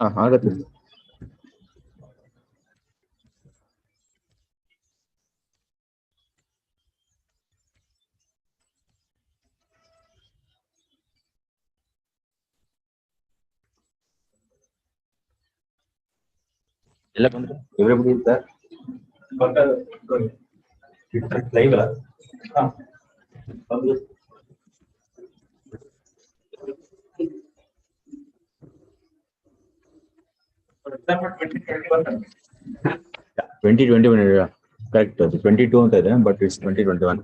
ಆಗತ್ತೆ. ಎಲ್ಲ ಬಂದ್ರೆ ಎವ್ರಿಬಡಿ ಇತ್ತ ಲೈವ್ ಟ್ವೆಂಟಿ ಕರೆಕ್ಟ್. 22 ಅಂತ ಇದೆ, but it's 2021.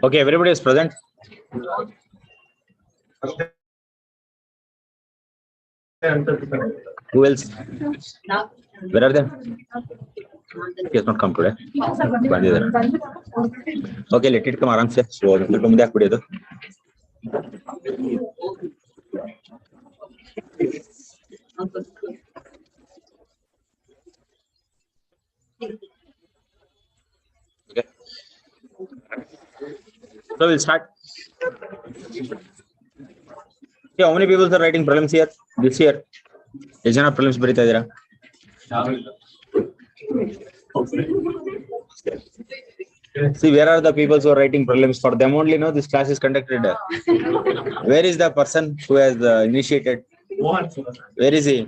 Okay, everybody is present. Who else? Where are they? He has not come today. Okay, let it come around. So, ಮುಂದೆ ಹಾಕ್ಬಿಡಿ. Okay. So we'll start. Okay, how many people are writing prelims here this year? ಎಷ್ಟು ಜನ prelims ಬರೀತಾ ಇದ್ದೀರಾ? See, where are the people who are writing prelims? For them only, no, this class is conducted. Where is the person who has initiated? Where is he?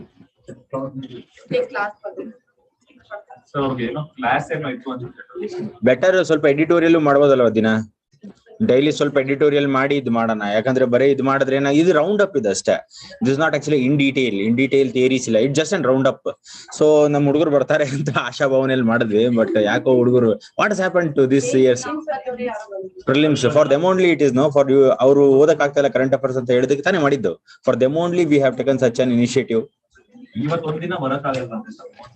So, class better ಸ್ವಲ್ಪ editorial ಮಾಡ್ಬೋದಲ್ವ ದಿನ, daily ಸ್ವಲ್ಪ editorial ಮಾಡಿ ಇದು ಮಾಡೋಣ. ಯಾಕಂದ್ರೆ ಬರೀ ಇದು ಮಾಡಿದ್ರೆ ಇದು ರೌಂಡ್ ಅಪ್ ಇದೆ ಅಷ್ಟೇ. This not actually in detail theories ಇಲ್ಲ, it just and round up. So ನಮ್ಮ ಹುಡುಗರು ಬರ್ತಾರೆ ಅಂತ ಆಶಾಭಾವನೆಯಲ್ಲಿ ಮಾಡಿದ್ವಿ, ಬಟ್ ಯಾಕೋ ಹುಡುಗರು what has happen to this years prelims for them only it is no for you. ಅವರು ಓದಕ್ ಆಗ್ತಾ ಇಲ್ಲ ಕರೆಂಟ್ ಅಫೇರ್ಸ್ ಅಂತ ಹೇಳಿದಕ್ಕೆ ತಾನೇ ಮಾಡಿದ್ದು. For them only we have taken such an initiative.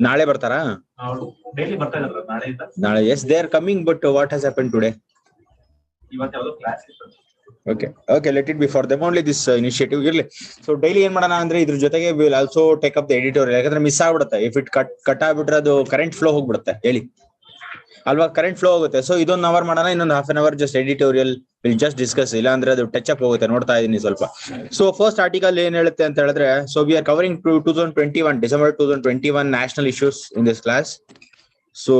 ನಾಳೆ ಬರ್ತಾರಾ? ನಾಳೆ yes they are coming, but what has happen today? Okay, let it be for them only this initiative ಇರ್ಲಿ. ಸೊ ಡೈಲಿ ಏನ್ ಮಾಡೋಣ ಅಂದ್ರೆ ಇದ್ರ ಜೊತೆಗೆ will also take up the editorial. ಯಾಕಂದ್ರೆ ಮಿಸ್ ಆಗ್ಬಿಡುತ್ತೆ. ಇಫ್ ಇಟ್ ಕಟ್ ಆಗ್ಬಿಟ್ರೆ ಅದು ಕರೆಂಟ್ ಫ್ಲೋ ಹೋಗ್ಬಿಡುತ್ತೆ, ಹೇಳಿ ಅಲ್ವಾ? ಕರೆಂಟ್ ಫ್ಲೋ ಹೋಗುತ್ತೆ. ಸೊ ಇದೊಂದು ಅವರ್ ಮಾಡೋಣ, ಇನ್ನೊಂದು half an hour just editorial will just discuss. ಇಲ್ಲ ಅಂದ್ರೆ ಅದು ಟಚ್ ಅಪ್ ಹೋಗುತ್ತೆ. ನೋಡ್ತಾ ಇದೀನಿ ಸ್ವಲ್ಪ. ಸೊ ಫಸ್ಟ್ ಆರ್ಟಿಕಲ್ ಏನ್ ಹೇಳುತ್ತೆ ಅಂತ ಹೇಳಿದ್ರೆ, so we are covering 2021 December 2021 national issues in this class. So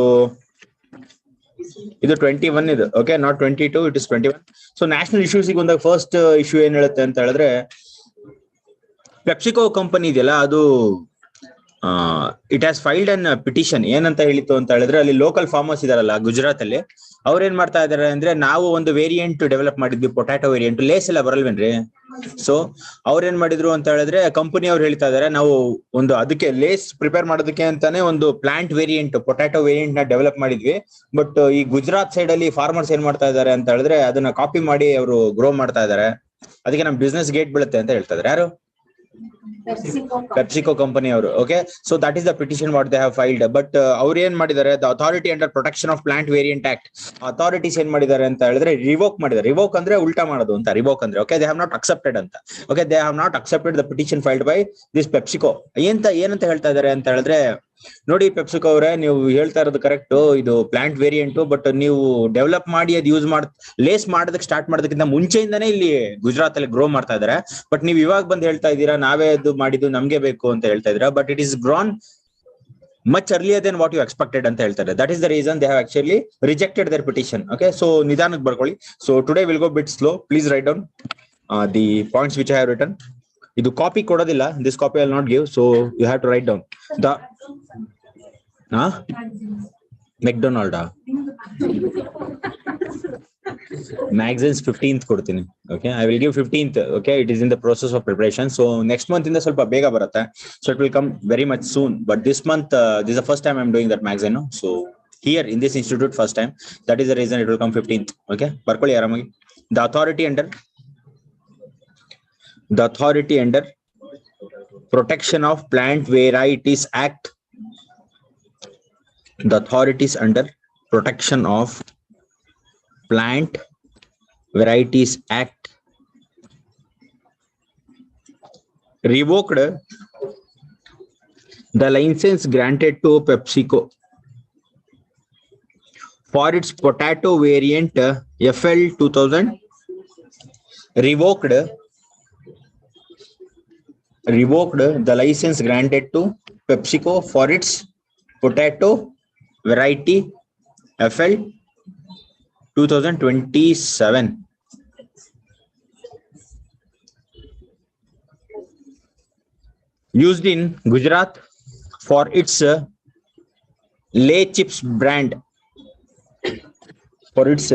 ಇದು 21 ಇದು. Okay, not 22, it is 21. So national issues ಗೆ ಒಂದಾಗ ಫಸ್ಟ್ ಇಶ್ಯೂ ಏನ್ ಹೇಳುತ್ತೆ ಅಂತ ಹೇಳಿದ್ರೆ, ಪೆಪ್ಸಿಕೋ ಕಂಪನಿ ಇದೆಯಲ್ಲ, ಅದು it has filed an petition. ಏನಂತ ಹೇಳಿತ್ತು ಅಂತ ಹೇಳಿದ್ರೆ, ಅಲ್ಲಿ ಲೋಕಲ್ ಫಾರ್ಮರ್ಸ್ ಇದಾರಲ್ಲ ಗುಜರಾತ್ ಅಲ್ಲಿ, ಅವ್ರೇನ್ ಮಾಡ್ತಾ ಇದಾರೆ ಅಂದ್ರೆ, ನಾವು ಒಂದು ವೇರಿಯಂಟ್ ಡೆವಲಪ್ ಮಾಡಿದ್ವಿ, ಪೊಟ್ಯಾಟೊ ವೇರಿಯಂಟ್. ಲೇಸ್ ಎಲ್ಲ ಬರಲ್ವೇನ್ರಿ? ಸೊ ಅವ್ರೇನ್ ಮಾಡಿದ್ರು ಅಂತ ಹೇಳಿದ್ರೆ, ಕಂಪನಿ ಅವ್ರು ಹೇಳ್ತಾ ಇದಾರೆ, ನಾವು ಒಂದು ಅದಕ್ಕೆ ಲೇಸ್ ಪ್ರಿಪೇರ್ ಮಾಡೋದಕ್ಕೆ ಅಂತಾನೆ ಒಂದು ಪ್ಲಾಂಟ್ ವೇರಿಯಂಟ್, ಪೊಟ್ಯಾಟೊ ವೇರಿಯಂಟ್ ನ ಡೆವಲಪ್ ಮಾಡಿದ್ವಿ. ಬಟ್ ಈ ಗುಜರಾತ್ ಸೈಡ್ ಅಲ್ಲಿ ಫಾರ್ಮರ್ಸ್ ಏನ್ ಮಾಡ್ತಾ ಇದಾರೆ ಅಂತ ಹೇಳಿದ್ರೆ, ಅದನ್ನ ಕಾಪಿ ಮಾಡಿ ಅವರು ಗ್ರೋ ಮಾಡ್ತಾ ಇದಾರೆ. ಅದಕ್ಕೆ ನಮ್ ಬಿಸ್ನೆಸ್ ಗೇಟ್ ಬೀಳುತ್ತೆ ಅಂತ ಹೇಳ್ತಾ ಇದಾರೆ. ಯಾರು? ಪೆಪ್ಸಿಕೋ ಕಂಪನಿ ಅವರು. Okay, so that is the petition what they have filed. But ಅವ್ರು ಏನ್ ಮಾಡಿದ್ದಾರೆ, the authority under protection of plant variant act, authorities ಏನ್ ಮಾಡಿದ್ದಾರೆ ಅಂತ ಹೇಳಿದ್ರೆ, ರಿವೋಕ್ ಮಾಡಿದ್ದಾರೆ. ರಿವೋಕ್ ಅಂದ್ರೆ ಉಲ್ಟಾ ಮಾಡೋದು ಅಂತ, ರಿವೋಕ್ ಅಂದ್ರೆ okay, they have not accepted ಅಂತ. Okay, they have not accepted the petition filed by this PepsiCo. ಏನಂತ ಹೇಳ್ತಾ ಇದಾರೆ ಅಂತ ಹೇಳಿದ್ರೆ, ನೋಡಿ ಪೆಪ್ಸಿಕೋ ಅವರೇ, ನೀವು ಹೇಳ್ತಾ ಇರೋದು ಕರೆಕ್ಟ್, ಇದು ಪ್ಲಾಂಟ್ ವೇರಿಯಂಟ್, ಬಟ್ ನೀವು ಡೆವಲಪ್ ಮಾಡಿ ಅದು ಯೂಸ್ ಲೇಸ್ ಮಾಡೋದಕ್ಕೆ ಸ್ಟಾರ್ಟ್ ಮಾಡೋದಕ್ಕಿಂತ ಮುಂಚೆಯಿಂದಾನೇ ಇಲ್ಲಿ ಗುಜರಾತ್ ಅಲ್ಲಿ ಗ್ರೋ ಮಾಡ್ತಾ ಇದಾರೆ. ಬಟ್ ನೀವು ಇವಾಗ ಬಂದು ಹೇಳ್ತಾ ಇದ್ದೀರಾ, ನಾವೇ ಅದು ಮಾಡಿದ್ದು, ನಮ್ಗೆ ಬೇಕು ಅಂತ ಹೇಳ್ತಾ ಇದ್ದೀರಾ. But it is grown much earlier than what you expected anta heltare. That is the reason they have actually rejected their petition. Okay, so nidanak barkoli. So today we'll go a bit slow. Please write down the points which I have written. Idu copy kodadilla. This copy I will not give, so you have to write down the McDonald's magazines 15th ಕೊಡ್ತೀನಿ. Okay, I will give 15th. Okay, it is in the process of preparation. So next month ಇಂದ ಸ್ವಲ್ಪ ಬೇಗ ಬರುತ್ತೆ. So it will come very much soon. But this month, this is the first time I'm doing that magazine. No? So here in this institute, first time. That is the reason it will come 15th. Okay, ಬರ್ಕೊಳ್ಳಿ ಆರಾಮಾಗಿ. The authority under Protection of Plant Varieties Act. The authorities under Protection of Plant Varieties Act revoked the license granted to PepsiCo for its potato variant FL 2000. Revoked the license granted to PepsiCo for its potato variety FL 2027. Used in Gujarat for its Lay Chips brand. For its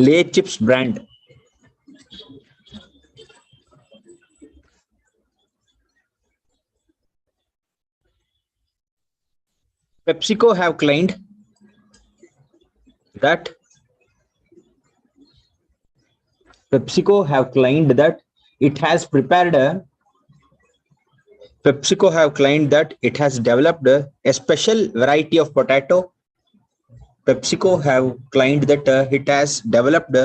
Lay Chips brand. PepsiCo have claimed that it has developed a special variety of potato. PepsiCo have claimed that it has developed a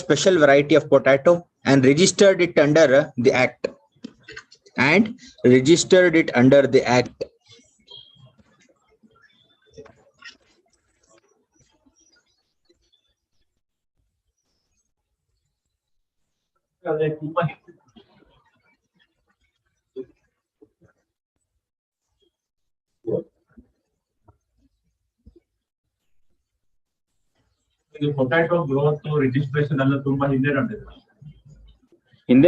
special variety of potato and registered it under the Act. Potato growth registration ಎಲ್ಲ ತುಂಬಾ ಹಿಂದೆ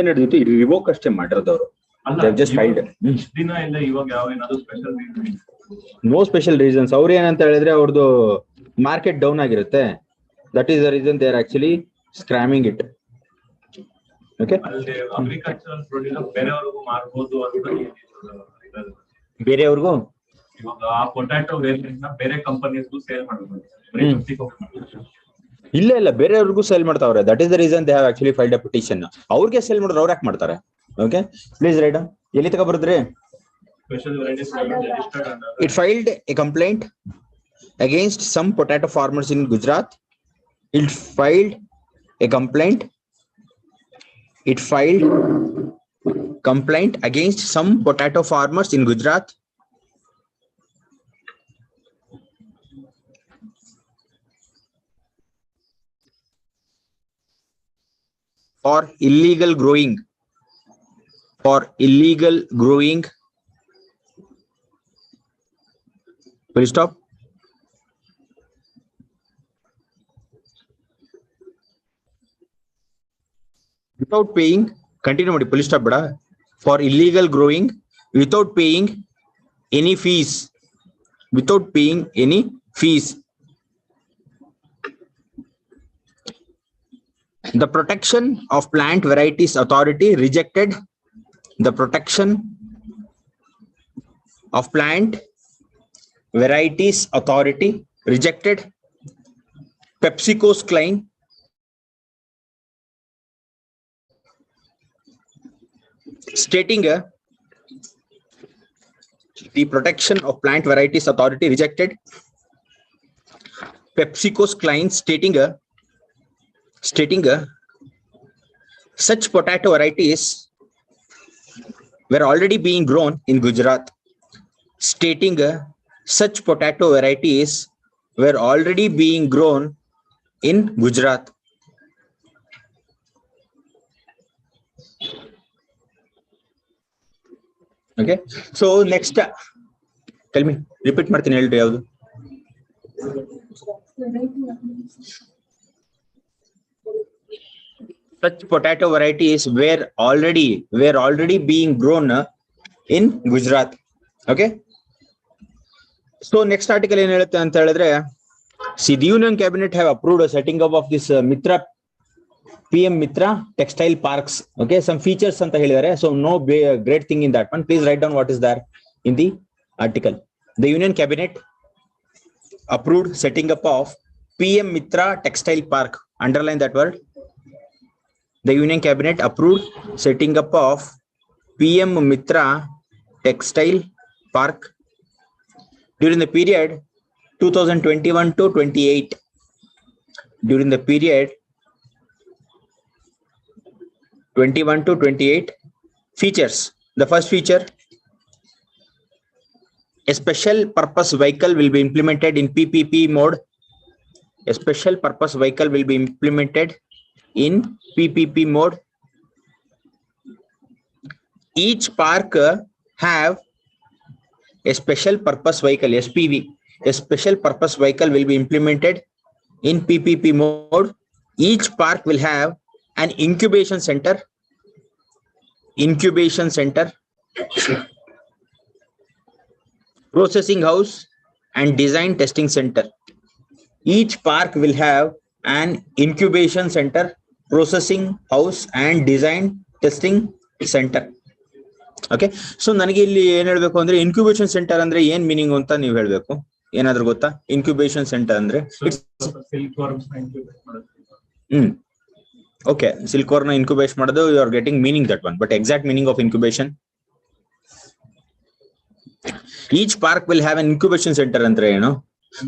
ನಡೆದಿತ್ತು. ಇದು revoke ಅಷ್ಟೇ ಮಾಡಿರೋದವರು. ದಿನ ಇಲ್ಲ ಇವಾಗ ಯಾವ ಏನಾದ್ರು ಸ್ಪೆಷಲ್ ನೋ ಸ್ಪೆಷಲ್ ರೀಸನ್ಸ್. ಅವ್ರು ಏನಂತ ಹೇಳಿದ್ರೆ ಅವ್ರದ್ದು ಮಾರ್ಕೆಟ್ ಡೌನ್ ಆಗಿರುತ್ತೆ. That is the reason they are actually scramming it. Okay, agricultural produce ಬೇರೆಯವ್ರಿಗೂ ಮಾರ್ಬೋದು ಅಂತ ಬೇರೆಯವ್ರಿಗೂ ಇವಾಗ ಆ ಪೊಟ್ಯಾಟೊ ವೇರಿಯಂಟ್ ನ ಬೇರೆ ಕಂಪನೀಸ್ಗೂ ಸೇಲ್ ಮಾಡಬಹುದು. ಇಲ್ಲ ಬೇರೆಯವ್ರಿಗೂ ಸೇಲ್ ಮಾಡ್ತಾವ್ರೆ. That is the reason they have actually filed a petition. ಅವ್ರಿಗೆ ಸೇಲ್ ಮಾಡಿದ್ರೆ ಅವ್ರು ಯಾಕೆ ಮಾಡ್ತಾರೆ? Okay, please right. ಎಲ್ಲಿ ತಗ ಬರುದ್ರಿ? It filed a complaint against some potato farmers in Gujarat. It filed complaint against some potato farmers in Gujarat for illegal growing Will you stop? Without paying, continue ಮಾಡಿ. Police stop bada. For illegal growing without paying any fees. The Protection of Plant Varieties Authority rejected PepsiCo's claim stating the Protection of Plant Varieties Authority rejected PepsiCo's claim stating such potato varieties were already being grown in Gujarat. Okay, so next tell me, repeat ಮಾಡ್ತೀನಿ, ಹೇಳ್ರಿ ಯಾವುದು. Such potato varieties were already being grown in Gujarat. Okay. So next article ಏನ್ ಹೇಳುತ್ತೆ ಅಂತ ಹೇಳಿದ್ರೆ, see, the Union Cabinet have approved a setting up of this Mitra PM Mitra textile parks. Okay, some features anta helidare, so no great thing in that one. Please write down what is there in the article. The Union Cabinet approved setting up of PM Mitra textile park. Underline that word. The Union Cabinet approved setting up of PM Mitra textile park during the period 2021 to 28. During the period 21 to 28. Features. The first feature, a special purpose vehicle will be implemented in PPP mode. A special purpose vehicle will be implemented in PPP mode. Each park have a special purpose vehicle, SPV. A special purpose vehicle will be implemented in PPP mode. Each park will have an incubation center, processing house and design testing center. Each park will have an incubation center, processing house and design testing center. Okay, so ನನಗೆ ಇಲ್ಲಿ ಏನ್ ಹೇಳ್ಬೇಕು ಅಂದ್ರೆ, incubation centre ಅಂದ್ರೆ ಏನ್ meaning ಅಂತ ನೀವು ಹೇಳ್ಬೇಕು. ಏನಾದ್ರು ಗೊತ್ತಾ ಇನ್ಕ್ಯುಬೇಷನ್ ಸೆಂಟರ್ ಅಂದ್ರೆ? Okay, silkworm incubate ಮಾಡೋದು, you are getting meaning that one, but exact meaning of incubation. Each park will have an incubation center ಅಂದ್ರೆ ಏನು?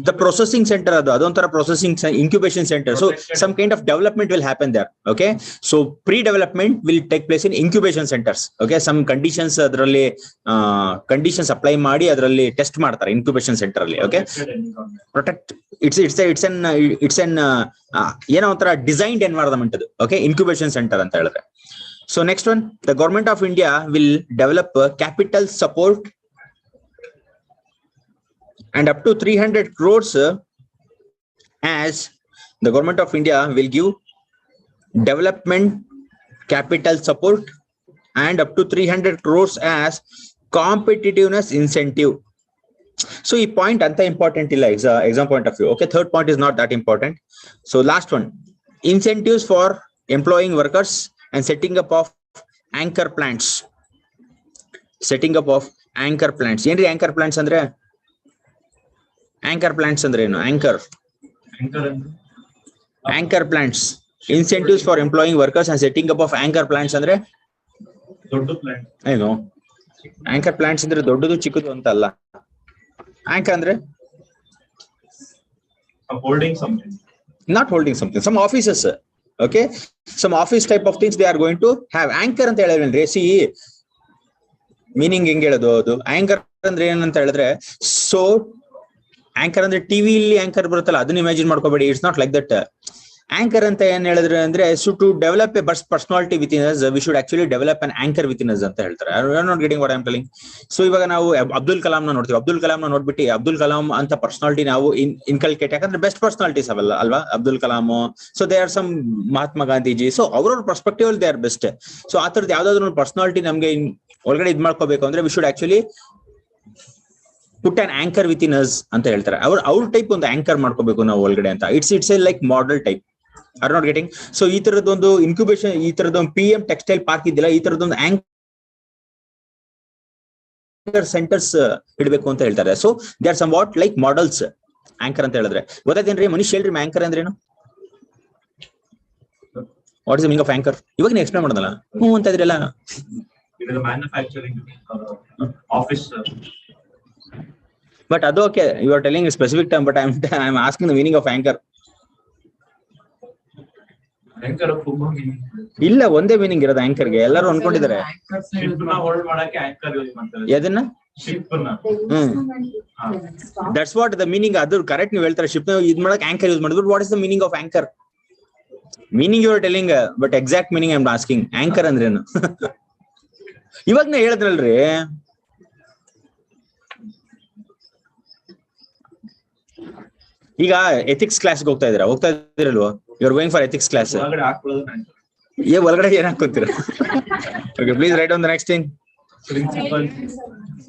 The processing center, adonthara processing incubation center. So some kind of development will happen there. Okay, so pre-development will take place in incubation centers. Okay, some conditions adralli conditions apply ಮಾಡಿ ಅದರಲ್ಲಿ test ಮಾಡ್ತಾರೆ incubation center ಅಲ್ಲಿ. Okay, protect it's an ಏನೋ ಒಂಥರ designed environment ಅದು. Okay, incubation center ಅಂತ ಹೇಳಿದ್ರೆ. So next one, the government of India will develop capital support and up to 300 crores as the government of India will give development capital support and up to 300 crores as competitiveness incentive. So this point anta important illa exam point of view. Okay, third point is not that important. So last one, incentives for employing workers and setting up of anchor plants. Setting up of anchor plants. Yenri anchor plants andre? Anchor plants ಅಂದ್ರೆ ಏನು? Anchor plants. Incentives for employing workers and setting up of anchor plants ಅಂದ್ರೆ ದೊಡ್ಡ plant. ಏನು anchor plants ಅಂದ್ರೆ ದೊಡ್ಡದು ಚಿಕ್ಕದು ಅಂತ ಅಲ್ಲ. Anchor ಅಂದ್ರೆ holding something. Not holding something. Some offices. Okay, some office type of things they are going to have. Anchor ಅಂತ ಹೇಳಿದ್ರೆ ಸಿ ಮೀನಿಂಗ್ ಹೆಂಗ್ ಹೇಳೋದು ಅದು? Anchor ಅಂದ್ರೆ ಏನಂತ ಹೇಳಿದ್ರೆ, ಸೊ ಆಂಕರ್ ಅಂದ್ರೆ ಟಿವಿ ಇಲ್ಲಿ ಆಂಕರ್ ಬರುತ್ತಲ್ಲ, ಅದನ್ನ ಇಮ್ಯಾಜಿನ್ ಮಾಡ್ಕೋಬೇಡಿ. It's not like that. Anchor ಅಂತ ಏನ್ ಹೇಳಿದ್ರೆ ಅಂದ್ರೆ, so to develop a personality with in us, we should actually develop an anchor with in us ಅಂತ ಹೇಳ್ತಾರೆ. I am not getting what I am telling. So ಇವಾಗ ನಾವು ಅಬ್ದುಲ್ ಕಲಾಂ ನ ನೋಡ್ತೀವಿ. ಅಬ್ದುಲ್ ಕಲಾಂ ನ ನೋಡ್ಬಿಟ್ಟು ಅಬ್ದುಲ್ ಕಲಾಂ ಅಂತ ಪರ್ಸನಾಲಿಟಿ ನಾವು ಇನ್ಕಲ್ಕೇಟ್, ಯಾಕಂದ್ರೆ ಬೆಸ್ಟ್ ಪರ್ಸನಾಲಿಟೀಸ್ ಅವಲ್ಲ ಅಲ್ವಾ Abdul Kalam. So they are some Mahatma Gandhiji. So ಅವ್ರವ್ರ ಪರ್ಸ್ಪೆಕ್ಟಿವ್ ಅಲ್ಲಿ ದೇ ಆರ್ ಬೆಸ್ಟ್. ಸೊ ಆ ತರದ್ ಯಾವ್ದಾದ್ರು ಪರ್ಸನಾಲಿಟಿ ನಮ್ಗೆ ಒಳಗಡೆ ಇದ್ ಮಾಡ್ಕೋಬೇಕು ಅಂದ್ರೆ, we should actually put an anchor with in us ಅಂತ ಹೇಳ್ತಾರೆ. ಅವ್ರ ಟೈಪ್ ಒಂದು ಆಂಕರ್ ಮಾಡ್ಕೋಬೇಕು ನಾವು ಒಳಗಡೆ ಅಂತ. It's a like model type. Are not getting? So ಈ ತರದೊಂದು ಇನ್ಕ್ಯುಬೇಷನ್, ಈ ತರದೊಂದು PM ಟೆಕ್ಸ್ಟೈಲ್ ಪಾರ್ಕ್ ಇದ್ದಿಲ್ಲ, ಈ ತರದೊಂದು ಆಂಕರ್ ಸೆಂಟರ್ಸ್ ಇಡಬೇಕು ಅಂತ ಹೇಳ್ತಾರೆ. So they are some what like models anchor ಅಂತ ಹೇಳಿದ್ರೆ. ಗೊತ್ತಾಯ್ತೇನ್ರಿ? ಮನುಷ್ಯ ಹೇಳ್ರಿ ಆಂಕರ್ ಅಂದ್ರೇನು? What is the meaning of anchor? ಇವಾಗ ನೀವು ಎಕ್ಸ್ಪ್ಲೇನ್ ಮಾಡೋದಲ್ಲ ಅಂತ ಇದ್ರಲ್ಲ. Manufacturing office. But adu okay, you are telling a specific term, but I am asking the meaning of anchor. Anchor ಇಲ್ಲ, ಒಂದೇ ಮೀನಿಂಗ್ ಇರೋದು ಆಂಕರ್ ಗೆ. ಎಲ್ಲರೂ ಅನ್ಕೊಂಡಿದ್ದಾರೆ ಶಿಪ್ ನ ಹೋಲ್ಡ್ ಮಾಡಕ್ಕೆ ಆಂಕರ್ ಯೂಸ್ ಮಾಡ್ತಾರೆ. ಎದನ್ನ? ಶಿಪ್ ನ. That's what the meaning. ಅದು ಕರೆಕ್ಟ್ ನೀವು ಹೇಳ್ತಾರೆ. ಶಿಪ್ ನ ಇದ್ ಮಾಡಕ್ಕೆ ಆಂಕರ್ ಯೂಸ್ ಮಾಡಿದ್ರು. What is the meaning of anchor? Meaning you are telling, but exact meaning I am asking. Anchor ಅಂದ್ರೇನು? ಇವಾಗ ನಾ ಹೇಳಿದ್ರಲ್ರಿ, ಈಗ ಎಥಿಕ್ಸ್ ಕ್ಲಾಸ್ ಹೋಗ್ತಾ ಇದಿರಲ್ವಾ? You are going for ethics class. ಒಳಗಡೆ ಹಾಕೊಳ್ಳೋದು ಒಳಗಡೆ ಏನ್ ಹಾಕೋತೀರ? Okay, please right on the next thing. Principal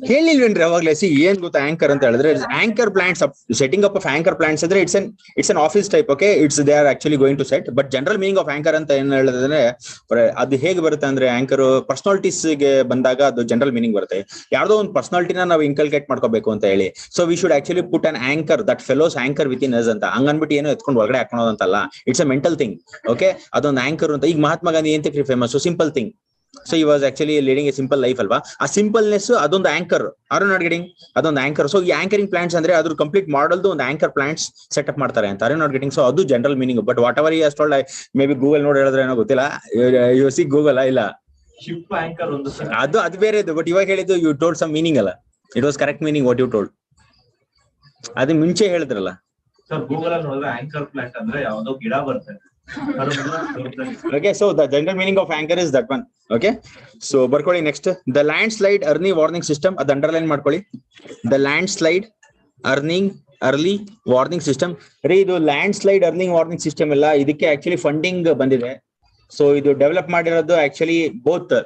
ಹೇಳಿಲ್ವೇನ್ರಿ ಅವಾಗ್ಲೇ? ಸಿ ಏನ್ ಗೊತ್ತಾ ಆಂಕರ್ ಅಂತ ಹೇಳಿದ್ರೆ, anchor plants, setting up of anchor plants ಅಂದ್ರೆ it's an office type. Okay, it's they are actually going to set. But general meaning of anchor ಅಂತ ಏನ್ ಹೇಳಿದ್ರೆ, ಅದು ಹೇಗೆ ಬರುತ್ತೆ ಅಂದ್ರೆ, ಆಂಕರ್ ಪರ್ಸನಾಲಿಟೀಸ್ ಗೆ ಬಂದಾಗ ಅದು ಜನರಲ್ ಮೀನಿಂಗ್ ಬರುತ್ತೆ. ಯಾವ್ದೋ ಒಂದು ಪರ್ಸನಾಲಿಟಿನ ನಾವು ಇನ್ಕಲ್ಕೇಟ್ ಮಾಡ್ಕೋಬೇಕು ಅಂತ ಹೇಳಿ, so we should actually put an anchor that fellows anchor with in us ಅಂತ. ಹಂಗನ್ಬಿಟ್ಟು ಏನೋ ಎತ್ಕೊಂಡು ಒಳಗಡೆ ಹಾಕೋದಂತಲ್ಲ. It's a mental thing. Okay, ಅದೊಂದು ಆಂಕರ್ ಅಂತ. ಈಗ ಮಹಾತ್ಮ ಗಾಂಧಿ ಏನ್ famous? Simple thing. So he was actually leading a simple life ಅಲ್ವಾ? ಆ ಸಿಂಪಲ್ನೆಸ್ ಅದೊಂದು ಆಂಕರ್. Are not getting? ಅದೊಂದು ಆಂಕರ್. ಸೊ ಈ ಆಂಕರಿಂಗ್ ಪ್ಲಾಂಟ್ಸ್ ಅಂದ್ರೆ ಅದ್ರ ಕಂಪ್ಲೀಟ್ ಮಾಡಲ್ದು ಒಂದು ಆಂಕರ್ ಪ್ಲಾಂಟ್ಸ್ ಸೆಟ್ ಅಪ್ ಮಾಡ್ತಾರೆ ಅಂತ. Are not getting? ಸೊ ಅದು general meaning. But whatever he told, maybe Google ನೋಡಿ ಹೇಳಿದ್ರೆ ಏನೋ ಗೊತ್ತಿಲ್ಲ. ಯು ಸಿ ಗೂಗಲ್ ಇಲ್ಲ, ಶಿಪ್ ಆಂಕರ್ ಒಂದು ಅದು ಬೇರೆ ಇದು. ಬಟ್ ಇವಾಗ ಹೇಳಿದ್ದು ಯು ಟೋಲ್ಡ್ ಸಮ್ ಮೀನಿಂಗ್ ಅಲ್ಲ. It was correct meaning what you told. ಅದು ಮುಂಚೆ ಹೇಳಿದ್ರಲ್ಲ ಸರ್. ಗೂಗಲ್ ಅಲ್ಲಿ ನೋಡಿದ್ರೆ ಆಂಕರ್ ಪ್ಲಾಂಟ್ ಅಂದ್ರೆ ಯಾವ್ದೋ ಗಿಡ ಬರ್ತದೆ. Okay, so the general meaning of anchor is that one. Okay, so ಬರ್ಕೊಳ್ಳಿ next. The landslide early warning system, ಅದು ಅಂಡರ್ಲೈನ್ ಮಾಡ್ಕೊಳ್ಳಿ. The landslide early warning system. ರೀ, ಇದು landslide early warning system ಇಲ್ಲ, ಇದಕ್ಕೆ ಆಕ್ಚುಲಿ ಫಂಡಿಂಗ್ ಬಂದಿದೆ. ಸೊ ಇದು develop ಮಾಡಿರೋದು actually both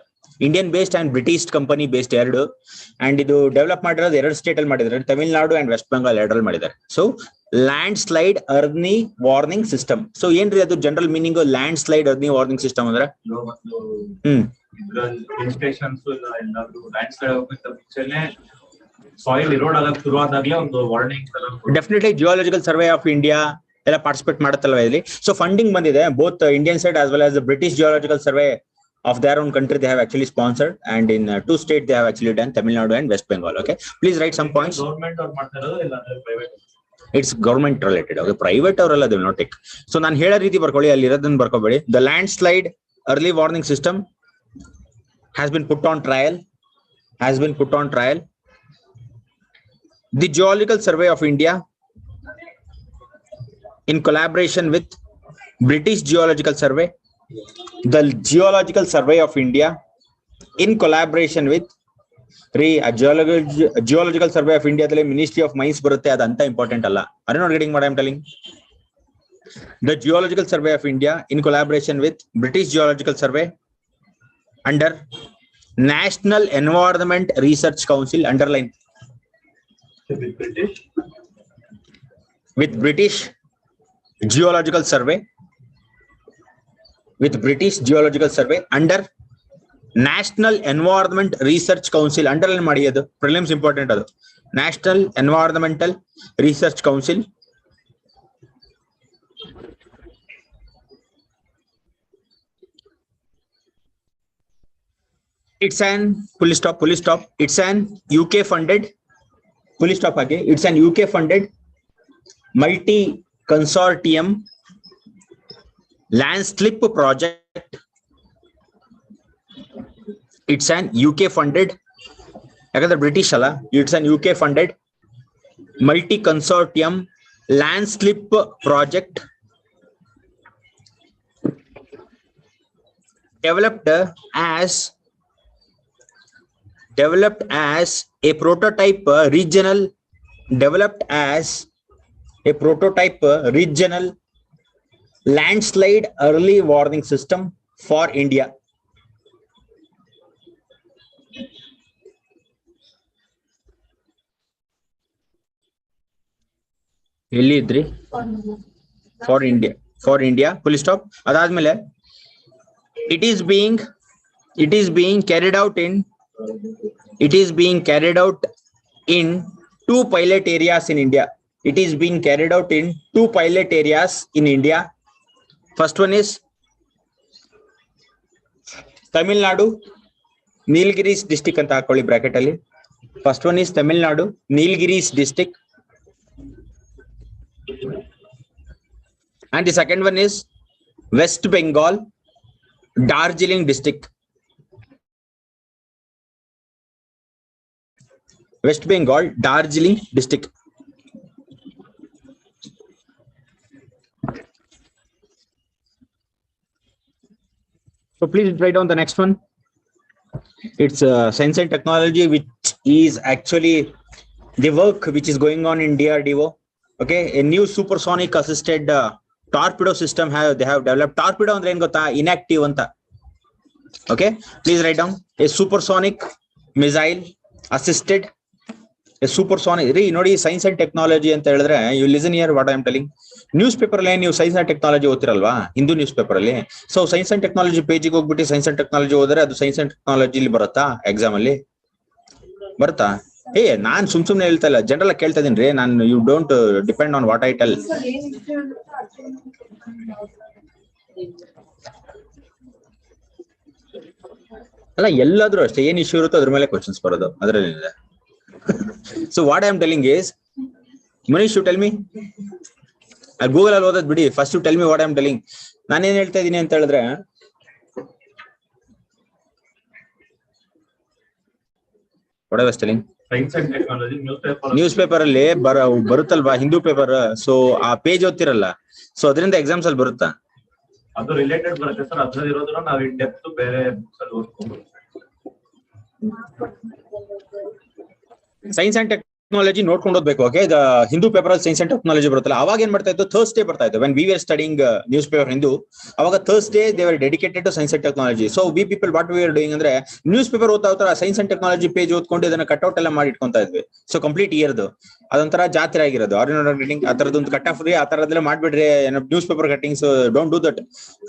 Indian based and British company based ಎರಡು. ಅಂಡ್ ಇದು ಡೆವಲಪ್ ಮಾಡಿರೋದು ಎರಡು ಸ್ಟೇಟ್ ಅಲ್ಲಿ ಮಾಡಿದ್ದಾರೆ, ತಮಿಳ್ನಾಡು ಅಂಡ್ ವೆಸ್ಟ್ ಬೆಂಗಾಲ್ ಎರಡರಲ್ಲಿ ಮಾಡಿದ್ದಾರೆ. So landslide early warning system. So ಏನ್ರಿ ಅದು general meaning? Landslide early warning system ಅಂದ್ರೆ ಸಾಯಿಲ್ ಇರೋಡ್ ಆಗಕ್ ಶುರುವಾದಾಗ್ಲೇ ಒಂದು warning. Definitely geological survey of India ಎಲ್ಲ ಪಾರ್ಟಿಸಿಪೇಟ್ ಮಾಡುತ್ತಲ್ವ ಇಲ್ಲಿ. ಸೊ ಫಂಡಿಂಗ್ ಬಂದಿದೆ both Indian side as well as the British geological survey of their own country. They have actually sponsored, and in two states they have actually done, Tamil Nadu and West Bengal. Okay, please write some points. Government or private? It's government related. Okay, private ಅವರೆಲ್ಲ they will not take. So ನಾನು ಹೇಳೋ ರೀತಿ ಬರ್ಕೊಳ್ಳಿ, ಅಲ್ಲಿ ಇರೋದನ್ನ ಬರ್ಕೋಬೇಡಿ. The landslide early warning system has been put on trial. The Geological Survey of India in collaboration with British Geological Survey. The Geological Survey of India in collaboration with Geological Survey of India ದಲ್ಲಿ Ministry of Mines ಬರುತ್ತೆ, ಅದಂತ important ಅಲ್ಲ. Are you not getting what I am telling? The Geological Survey of India in collaboration with British Geological Survey under National Environment Research Council. Underline. With British Geological Survey. With British Geological Survey under National Environment Research Council. Underline ಮಾಡಿ, ಅದು prelims important. ಅದು National Environmental Research Council. It's an fully stop. It's an UK funded fully stop ಹಾಗೆ. It's an UK funded multi consortium landslip project. It's an UK funded, ಯಾಕಂದ್ರೆ British ಅಲ್ಲ, it's an UK funded multi consortium landslip project developed as a prototype regional landslide early warning system for India. ಎಲ್ಲಿ ಇದ್ರಿ? For India full stop. ಅದಾದ್ಮೇಲೆ it is being carried out in two pilot areas in India. It is being carried out in two pilot areas in India. First one is Tamil Nadu, Nilgiris district ಅಂತ ಹಾಕೊಳ್ಳಿ bracket ಅಲ್ಲಿ. First one is Tamil Nadu, Nilgiris district, and the second one is West Bengal, Darjeeling district. West Bengal, Darjeeling district. So please write down the next one. It's science and technology, which is actually the work which is going on in DRDO. Okay, a new supersonic assisted torpedo system they have developed. Torpedo ಅಂದ್ರೆ ಏನ್ ಗೊತ್ತಾ? Inactive ಅಂತ. Okay, please write down a supersonic missile assisted. A supersonic ರೀ ನೋಡಿ, science and technology ಅಂತ ಹೇಳಿದ್ರೆ you listen here what I am telling. Newspaper ಅಲ್ಲಿ ನೀವು ಸೈನ್ಸ್ ಅಂಡ್ ಟೆಕ್ನಾಲಜಿ ಓದ್ತಿರಲ್ವಾ, ಹಿಂದೂ ನ್ಯೂಸ್ ಪೇಪರ್ ಅಲ್ಲಿ. ಸೊ ಸೈನ್ಸ್ ಅಂಡ್ ಟೆಕ್ನಾಲಜಿ ಪೇಜಿಗೆ ಹೋಗ್ಬಿಟ್ಟು ಸೈನ್ಸ್ ಅಂಡ್ ಟೆಕ್ನಾಲಜಿ ಹೋದ್ರೆ ಅದು ಸೈನ್ಸ್ ಅಂಡ್ ಟೆಕ್ನಾಲಜಿ ಬರುತ್ತಾ? ಎಕ್ಸಾಮ್ ಅಲ್ಲಿ ಬರುತ್ತಾ? ನಾನ್ ಸುಮ್ನೆ ಹೇಳ್ತಾ ಇಲ್ಲ, ಜನರಲ್ ಕೇಳ್ತಾ ಇದೀನಿ. ನಾನು you don't depend on what I tell. ಅಲ್ಲ, ಎಲ್ಲಾದ್ರೂ ಅಷ್ಟೇ, ಏನ್ ಇಶ್ಯೂ ಇರುತ್ತೋ ಅದ್ರ ಮೇಲೆ ಕ್ವಶನ್ಸ್ ಬರೋದು, ಅದ್ರಲ್ಲಿದೆ. So what I am telling is, Manish you tell me. Google ಅಲ್ಲಿ ಓದೋದ್ ಬಿಡಿ, first you tell me what I am telling. ನಾನೇನ್ ಹೇಳ್ತಾ ಇದೀನಿ ಅಂತ ಹೇಳಿದ್ರೆ, what I was telling, science and technology newspaper ಅಲ್ಲಿ ಬರುತ್ತಲ್ವಾ ಹಿಂದೂ ಪೇಪರ್. ಸೊ ಆ ಪೇಜ್ ಓದ್ತಿರಲ್ಲ, ಸೊ ಅದರಿಂದ ಎಕ್ಸಾಮ್ಸ್ ಅಲ್ಲಿ ಬರುತ್ತಾ? ಅದು ರಿಲೇಟೆಡ್ ಬರುತ್ತೆ ಸರ್. ಅದ್ರಲ್ಲಿ ಇರೋದನ್ನ ನಾವು ಇನ್ ಡೆಪ್ತ್ ಬೇರೆ ಬುಕ್ಸ್ ಅಲ್ಲಿ ಓದ್ಕೊಂಡು. ಸೈನ್ಸ್ ಅಂಡ್ ಟೆಕ್ನಾಲಜಿ ನೋಡ್ಕೊಂಡು ಹೋಗ್ಬೇಕು. ಓಕೆ, ಹಿಂದೂ ಪೇಪರ್ ಅಲ್ಲಿ ಸೈನ್ಸ್ ಅಂಡ್ ಟೆಕ್ನಾಲಜಿ ಬರುತ್ತಲ್ಲ, ಅವಾಗ ಏನ್ ಮಾಡ್ತಾ ಇತ್ತು, ಥರ್ಸ್ಡೇ ಬರ್ತಾ ಇತ್ತು. When we were studying newspaper Hindu, ಅವಾಗ Thursday they were dedicated to science and technology. So we people what we are doing ಅಂದ್ರೆ, ನ್ಯೂಸ್ ಪೇಪರ್ ಓದ್ತಾ ಸೈನ್ಸ್ ಅಂಡ್ ಟೆಕ್ನಾಲಜಿ ಪೇಜ್ ಓದ್ಕೊಂಡು ಇದನ್ನ ಕಟ್ಔಟ್ ಎಲ್ಲ ಮಾಡಿ ಇಟ್ಕೊಂತಾ ಇದ್ವಿ. ಸೊ ಕಂಪ್ಲೀಟ್ ಇಯರ್ದು ಅದೊಂಥರ ಜಾತ್ರೆ ಆಗಿರೋದು. ಆರ್ಡಿನರಿಂಗ್ ಆ ತರದೊಂದು ಕಟ್ ಆಫ್ ರೀ, ಆ ತರದೆಲ್ಲ ಮಾಡ್ಬಿಡ್ರಿ. Newspaper cuttings don't do that.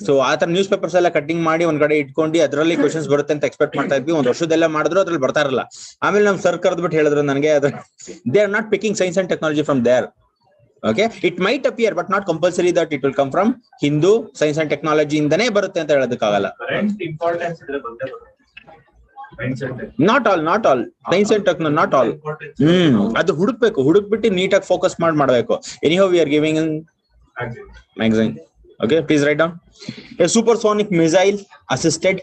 So ಆ ತರ ನ್ಯೂಸ್ ಪೇಪರ್ಸ್ ಎಲ್ಲ ಕಟ್ಟಿಂಗ್ ಮಾಡಿ ಒಂದ್ ಕಡೆ ಇಟ್ಕೊಂಡು ಅದರಲ್ಲಿ ಕ್ವಶನ್ಸ್ ಬರುತ್ತೆ ಅಂತ ಎಕ್ಸ್ಪೆಕ್ಟ್ ಮಾಡ್ತಾ ಇದ್ವಿ. ಒಂದ್ ವರ್ಷದೆಲ್ಲ ಮಾಡಿದ್ರು ಅದ್ರಲ್ಲಿ ಬರ್ತಾ ಇರಲ್ಲ. ಆಮೇಲೆ ನಮ್ ಸರ್ ಕರೆದ್ಬಿಟ್ಟು ಹೇಳಿದ್ರು ನನಗೆ, they are not picking science and technology from there. Okay, it might appear but not compulsory that it will come from Hindu science and technology ಇಂದನೇ ಬರುತ್ತೆ ಅಂತ ಹೇಳೋದಕ್ಕಾಗಲ್ಲ. ಇಂಪಾರ್ಟೆನ್ಸ್ ಇದ್ರೆ ಬಂದೇ ಬರುತ್ತೆ. not all science and technology, not all. ಅದು ಹುಡುಕ್ಬಿಟ್ಟು ನೀಟಾಗಿ focus ಮಾಡಬೇಕು. Anyhow we are giving in magazine. Okay, please write down a supersonic missile assisted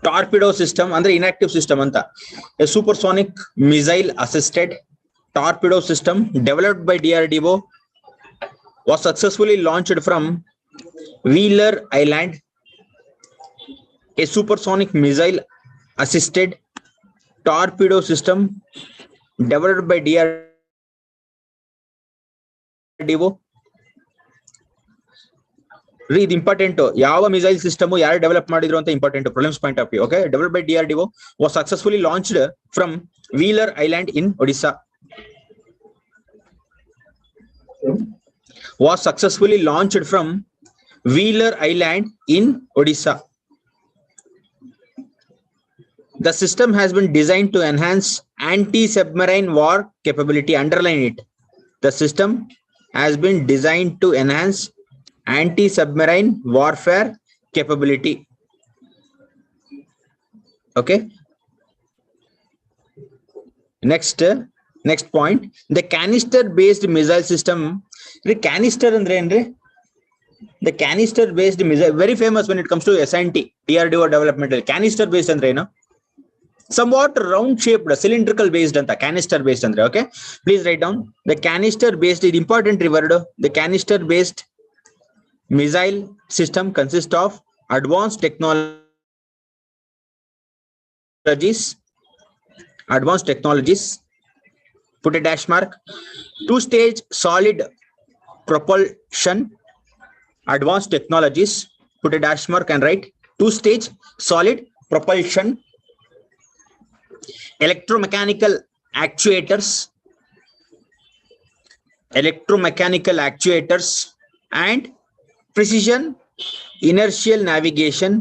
torpedo system ಅಂದ್ರೆ inactive system ಅಂತ. A supersonic missile assisted torpedo system developed by DRDO was successfully launched from Wheeler Island. A supersonic missile assisted torpedo system developed by DRDO. ಇದು important. ಯಾವ missile system ಯಾರು develop ಮಾಡಿದ್ರು ಅಂತ important, problems point of view. Okay, develop by DRDO was successfully launched from Wheeler Island in Odisha. Was successfully launched from Wheeler Island in Odisha. The system has been designed to enhance anti-submarine war capability. Underline it. The system has been designed to enhance anti-submarine warfare capability. Okay, next point, the canister based missile system. Canister andre enre, the canister based missile very famous when it comes to SNT DRDO development. Canister based andre eno, somewhat round shaped cylindrical based anta canister based andre. Okay, please write down the canister based is important word. The canister based missile system consists of advanced technologies, put a dash mark, two-stage solid propulsion, advanced technologies, put a dash mark and write two-stage solid propulsion, electromechanical actuators and precision inertial navigation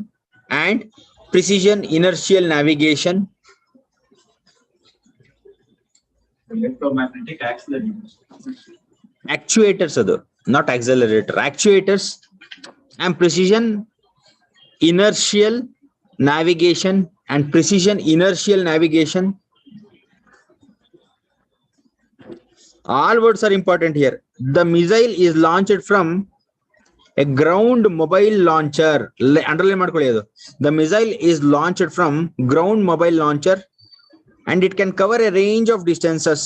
electromagnetic actuators adu, not accelerator, actuators and precision inertial navigation all words are important here. The missile is launched from a ground mobile launcher. Underline ಮಾಡ್ಕೊಳ್ಳಿ ಅದು. The missile is launched from ground mobile launcher and it can cover a range of distances.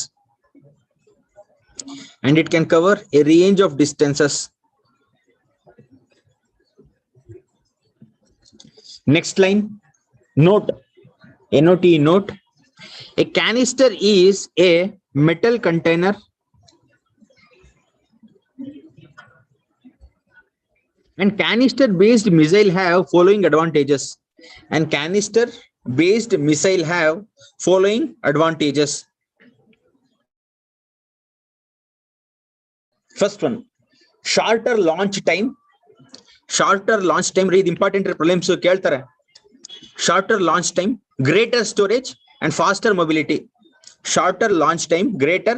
Next line, note, note. A canister is a metal container And canister based missile have following advantages. And canister based missile have following advantages. First one, shorter launch time. Shorter launch time, read important problems keltare. Shorter launch time, greater storage and faster mobility. Shorter launch time, greater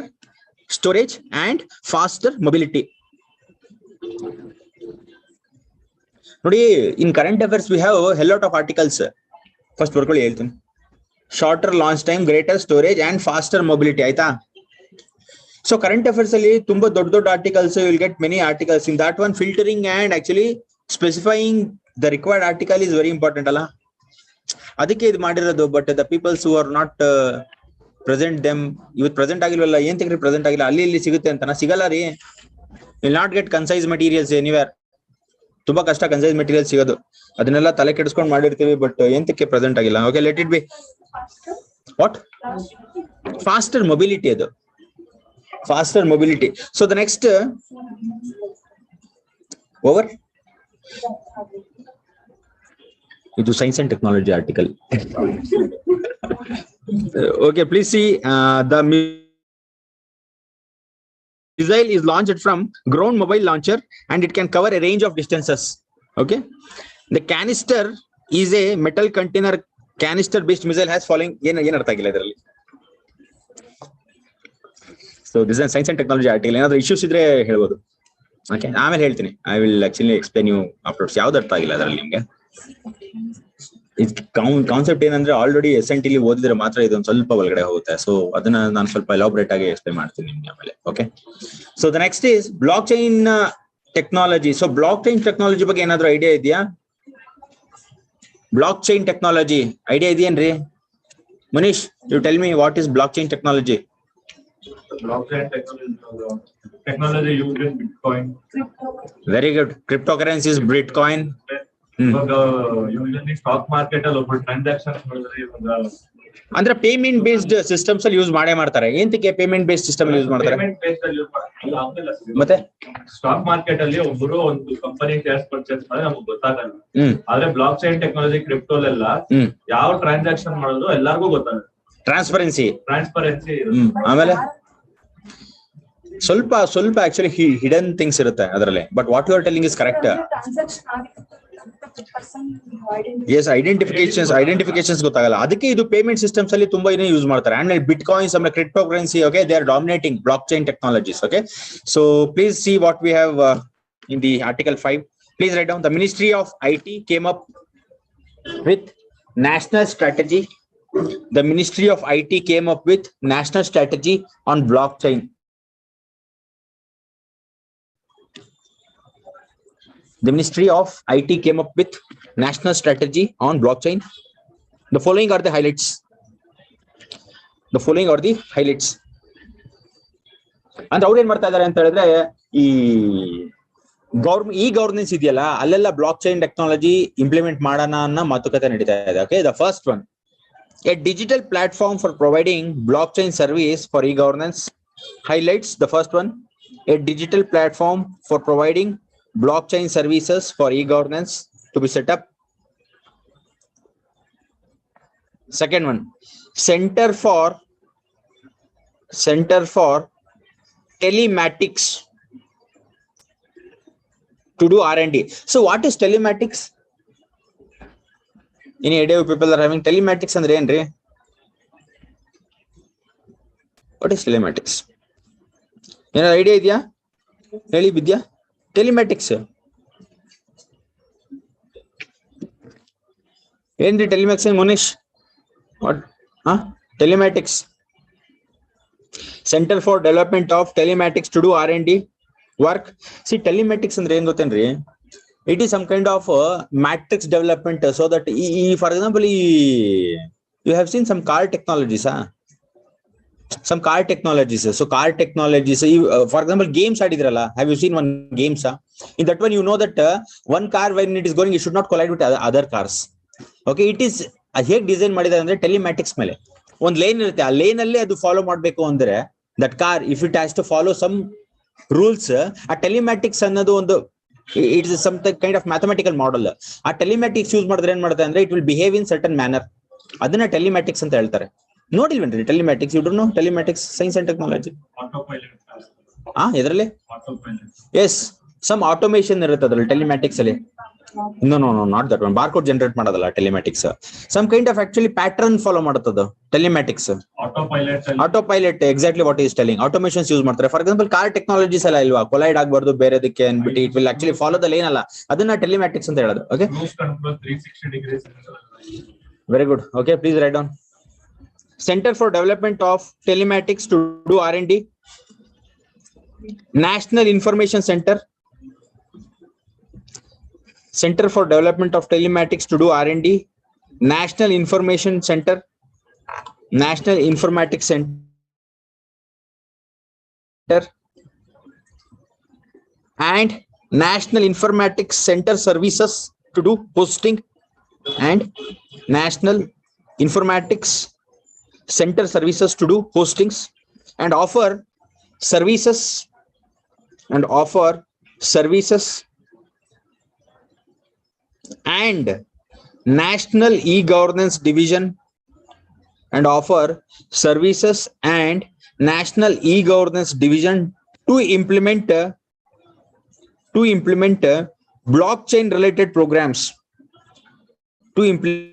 storage and faster mobility. In current affairs we have a lot of articles. First ಬರ್ಕೊಳ್ಳಿ ಹೇಳ್ತೀನಿ. Shorter launch time, greater storage and faster mobility ಆಯ್ತಾ. So current affairs ಅಲ್ಲಿ ತುಂಬಾ ದೊಡ್ಡ articles, you will get many articles. In that one, filtering and actually specifying the required article is very important ಅಲ್ಲ. ಅದಕ್ಕೆ ಇದು ಮಾಡಿರೋದು. But the peoples who are not present them, ಇವತ್ತು present ಆಗಿಲ್ವಲ್ಲ, ಏನ್ ತೆಗ್ರಿ present ಆಗಿಲ್ಲ, ಅಲ್ಲಿ ಇಲ್ಲಿ ಸಿಗುತ್ತೆ ಅಂತ ಸಿಗಲ್ಲ ರೀ. Will not get concise materials anywhere. ತುಂಬಾ ಕಷ್ಟ ಕನ್ಸೈಸ್ ಮೆಟೀರಿಯಲ್ ಸಿಗೋದು. ಅದನ್ನೆಲ್ಲ ತಲೆ ಕೆಡಿಸ್ಕೊಂಡು ಮಾಡಿರ್ತೀವಿ, ಬಟ್ ಎಂತಕ್ಕೆ ಪ್ರೆಸೆಂಟ್ ಆಗಿಲ್ಲ. Okay, let it be. What? Faster mobility, ಅದು faster mobility. So the next over. ಇದು science and technology article. Okay, please see, the missile is launched from ground mobile launcher and it can cover a range of distances. Okay, the canister is a metal container. Canister based missile has following ಏನು ಅರ್ಥ ಆಗಿಲ್ಲ ಇದರಲ್ಲಿ. So this is a science and technology article. ಏನಾದರೂ issues ಇದ್ರೆ ಹೇಳ್ಬೋದು. Okay, ಆಮೇಲೆ ಹೇಳ್ತೀನಿ. I will actually explain you afterwards. ಯಾವ್ದು ಅರ್ಥ ಆಗಿಲ್ಲ ಅದರಲ್ಲಿ ನಿಮಗೆ. ಕಾನ್ಸೆಪ್ಟ್ ಏನಂದ್ರೆ ಆಲ್ರೆಡಿ ಎಸೆಂಟಿಲಿ ಓದಿದ್ರೆ ಮಾತ್ರ ಇದೊಂದು ಸ್ವಲ್ಪ ಒಳಗಡೆ ಹೋಗುತ್ತೆ. ಸೊ ಅದನ್ನ ನಾನು ಸ್ವಲ್ಪ ಎಲಾಬ್ರೇಟ್ ಆಗಿ ಎಕ್ಸ್ಪ್ಲೇನ್ ಮಾಡ್ತೀನಿ ನಿಮ್ಗೆ ಆಮೇಲೆ. Okay, so the next is blockchain technology. So blockchain technology ಬಗ್ಗೆ ಏನಾದ್ರು ಐಡಿಯಾ ಇದೆಯಾ? ಬ್ಲಾಕ್ ಚೈನ್ ಟೆಕ್ನಾಲಜಿ ಐಡಿಯಾ ಇದೆಯೇನ್ರಿ? Manish, you tell me what is blockchain technology? Blockchain technology used in Bitcoin. Very good. Cryptocurrency is Bitcoin. ಇವಾಗ usually stock market ಅಲ್ಲಿ ಒಬ್ಬ transaction ಅಂದ್ರೆ payment based systems ಅಲ್ಲಿ use ಮಾಡ್ತಾರೆ. ಎಂತಕ್ಕೆ payment based system use ಮಾಡ್ತಾರೆ? ಮತ್ತೆ ಸ್ಟಾಕ್ ಮಾರ್ಕೆಟ್ ಅಲ್ಲಿ ಒಬ್ಬರು ಒಂದು ಕಂಪನಿ ಶೇರ್ಸ್ ಪರ್ಚೇಸ್ ಮಾಡಿದ್ರೆ ನಮ್ಗೆ ಗೊತ್ತಾಗಲ್ಲ. ಆದ್ರೆ ಬ್ಲಾಕ್ ಚೈನ್ ಟೆಕ್ನಾಲಜಿ ಕ್ರಿಪ್ಟೋಲೆಲ್ಲ ಯಾವ ಟ್ರಾನ್ಸಾಕ್ಷನ್ ಮಾಡೋದು ಎಲ್ಲರಿಗೂ ಗೊತ್ತಾಗುತ್ತೆ. ಟ್ರಾನ್ಸ್ಪರೆನ್ಸಿ ಆಮೇಲೆ ಸ್ವಲ್ಪ ಆಕ್ಚುಲಿ ಹಿಡನ್ ಥಿಂಗ್ಸ್ ಇರುತ್ತೆ ಅದರಲ್ಲಿ. But what you are telling is correct. Yes, identifications ಗೊತ್ತಾಗಲ್ಲ. ಅದಕ್ಕೆ ಇದು ಪೇಮೆಂಟ್ ಸಿಸ್ಟಮ್ಸ್ ಅಲ್ಲಿ ತುಂಬಾ ಯೂಸ್ ಮಾಡ್ತಾರೆ. ಅಂಡ್ ಬಿಟ್ ಕಾಯಿನ್ಸ್ ಆಮೇಲೆ cryptocurrency, okay, they are dominating blockchain technologies. Okay, so please see what we have in the article 5. Please write down. The ministry of IT came up with national strategy. The Ministry of IT came up with national strategy on blockchain. The Ministry of IT came up with national strategy on blockchain. The following are the highlights. ಅಂದ್ರೆ ಅವ್ರು ಏನ್ ಮಾಡ್ತಾ ಇದಾರೆ ಅಂತ ಹೇಳಿದ್ರೆ, ಈ governance ಇದೆಯಲ್ಲ, ಅಲ್ಲೆಲ್ಲ ಬ್ಲಾಕ್ ಚೈನ್ ಟೆಕ್ನಾಲಜಿ ಇಂಪ್ಲಿಮೆಂಟ್ ಮಾಡೋಣ ಅನ್ನೋ ಮಾತುಕತೆ ನಡೀತಾ ಇದೆ. Okay, the first one, a digital platform for providing blockchain service for e-governance. Highlights: the first one, a digital platform for providing blockchain services for e-governance to be set up. Second one, center for telematics to do R&D. So what is telematics? Any idea you people are having? Telematics ಅಂದ್ರೆ ಏನ್ರಿ? What is telematics? ಏನಾದ್ರು idea ಇದೆಯಾ? ಹೇಳಿ Vidya. Telematics ಏನ್ರಿ? Telematics Manish, what? Telematics, centre for development of telematics to do R&D work. See, telematics ಅಂದ್ರೆ ಏನ್ ಗೊತ್ತೇನ್ರಿ? It is some kind of matrix development, so that for example, you have seen some car technologies, some car technologies. So car technologies, for example, games adidralla. Have you seen one games? In that one, you know that one car, when it is going, it should not collide with other cars. Okay, it is ಹೇಗೆ design ಮಾಡಿದ್ದಾರೆ ಅಂದ್ರೆ telematics ಮೇಲೆ ಒಂದು lane ಇರುತ್ತೆ. ಆ lane ಅಲ್ಲಿ ಅದು follow ಮಾಡ್ಬೇಕು ಅಂದ್ರೆ, that car if it has to follow some rules, ಆ ಟೆಲಿಮ್ಯಾಟಿಕ್ಸ್ ಅನ್ನೋದು ಒಂದು It is some kind of mathematical model. ಆ ಟೆಲಿಮ್ಯಾಟಿಕ್ಸ್ ಯೂಸ್ ಮಾಡಿದ್ರೆ ಏನ್ ಮಾಡುತ್ತೆ ಅಂದ್ರೆ it will behave in certain manner. ಅದನ್ನ ಟೆಲಿಮ್ಯಾಟಿಕ್ಸ್ ಅಂತ ಹೇಳ್ತಾರೆ. ನೋಡಿಲ್ವೇನ್ರಿ telematics? You don't know telematics, science and technology. ಎದ್ರಲ್ಲಿ? ಎಸ್, ಸಮ್ ಆಟೋಮೇಶನ್ ಇರುತ್ತೆ ಅದ್ರಲ್ಲಿ ಟೆಲಿಮ್ಯಾಟಿಕ್ಸ್ ಅಲ್ಲಿ. No, not that one. Barcode generate ಮಾಡೋದಲ್ಲ telematics. Some kind of actually pattern follow ಮಾಡುತ್ತದು telematics. Autopilot exactly what he is telling. Automations use ಮಾಡ್ತಾರೆ. For example car technologies ಎಲ್ಲ ಇಲ್ವಾ, collide ಆಗಬಾರ್ದು ಬೇರೆದಕ್ಕೆ ಅನ್ಬಿಟ್ಟು it will actually follow the lane ಅಲ್ಲ, ಅದನ್ನ ಟೆಲಿಮ್ಯಾಟಿಕ್ಸ್ ಅಂತ ಹೇಳೋದು. Okay, very good. Okay, please write down. Center for Development of Telematics to do R&D. National Information Center. Center for Development of Telematics to do R&D. National Information Center. National Informatics Center. And National Informatics Center Services to do hosting. And National Informatics Center Services to do hostings and offer services and National E-Governance Division and offer services and National E-Governance Division to implement blockchain related programs. To implement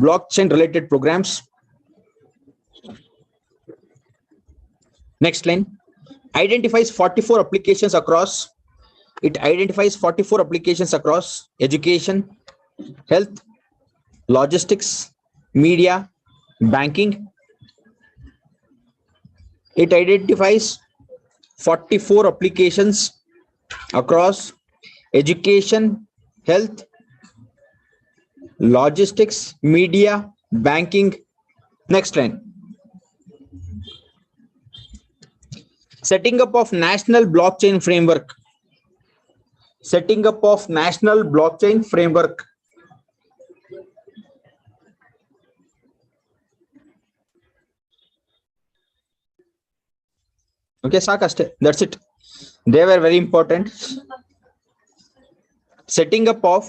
blockchain related programs. Next line. Identifies 44 applications across. It identifies 44 applications across education, health, logistics, media, banking. It identifies 44 applications across education, health, logistics, media, banking. Next line. Setting up of national blockchain framework. Setting up of national blockchain framework. Okay, sakaste. That's it. They were very important. Setting up of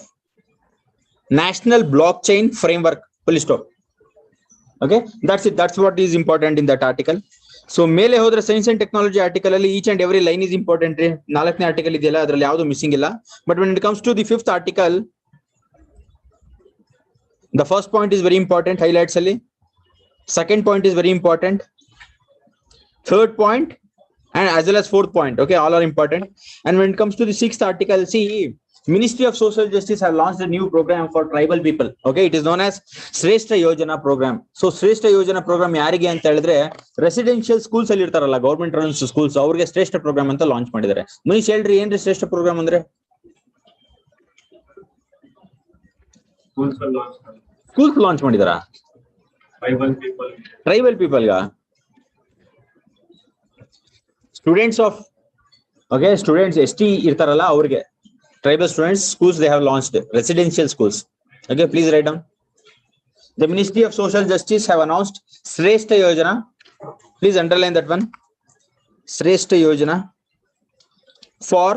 national blockchain framework. Full stop. Okay, that's it. That's what is important in that article. So ಮೇಲೆ ಹೋದ್ರೆ science and technology article ಅಲ್ಲಿ each and every line is important ರೀ. 4ನೇ article ಇದೆಯಲ್ಲ, ಅದ್ರಲ್ಲಿ ಯಾವುದು missing ಇಲ್ಲ. But when it comes to the 5th article, the first point is very important highlights ಅಲ್ಲಿ. Second point is very important. Third point and as well as fourth point. Okay, all are important. And when it comes to the 6th article, see, Ministry of Social Justice have launched a new program for tribal people. Okay, it is known as Shrestha Yojana program. So Shrestha Yojana program ಯಾರಿಗೆ ಅಂತ ಹೇಳಿದ್ರೆ residential schools ಅಲ್ಲಿ ಇರ್ತಾರಲ್ಲ, government runs schools, ಅವ್ರಿಗೆ ಶ್ರೇಷ್ಠ program ಅಂತ launch ಮಾಡಿದ್ದಾರೆ. ಮನೀಶ್ ಹೇಳ್ರಿ, ಏನ್ರಿ ಶ್ರೇಷ್ಠ ಪ್ರೋಗ್ರಾಮ್ ಅಂದ್ರೆ? ಸ್ಕೂಲ್ಸ್ ಲಾಂಚ್ ಮಾಡಿದಾರ ಟ್ರೈಬಲ್ ಪೀಪಲ್ಗ. Students of, okay, students ST ಇರ್ತಾರಲ್ಲ ಅವ್ರಿಗೆ, tribal students schools they have launched residential schools. Okay, please write down. The Ministry of Social Justice have announced Shrestha Yojana. Please underline that one. Shrestha Yojana for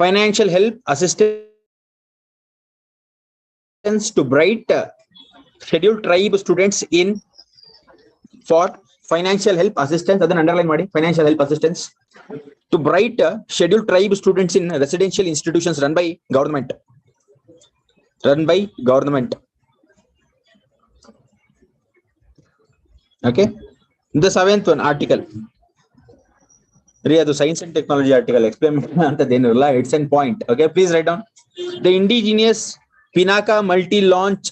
financial help assistance to bright scheduled tribe students in, for financial help assistance, ಅದನ್ನ underline ಮಾಡಿ, financial help assistance to bright scheduled tribe students in residential institutions run by government. Okay, the 7th one article ರೀ, ಅದು science and technology article, explain ಅಂತದೇನಿರಲ್ಲ, it's and point. Okay, please write down. The indigenous Pinaka multi-launch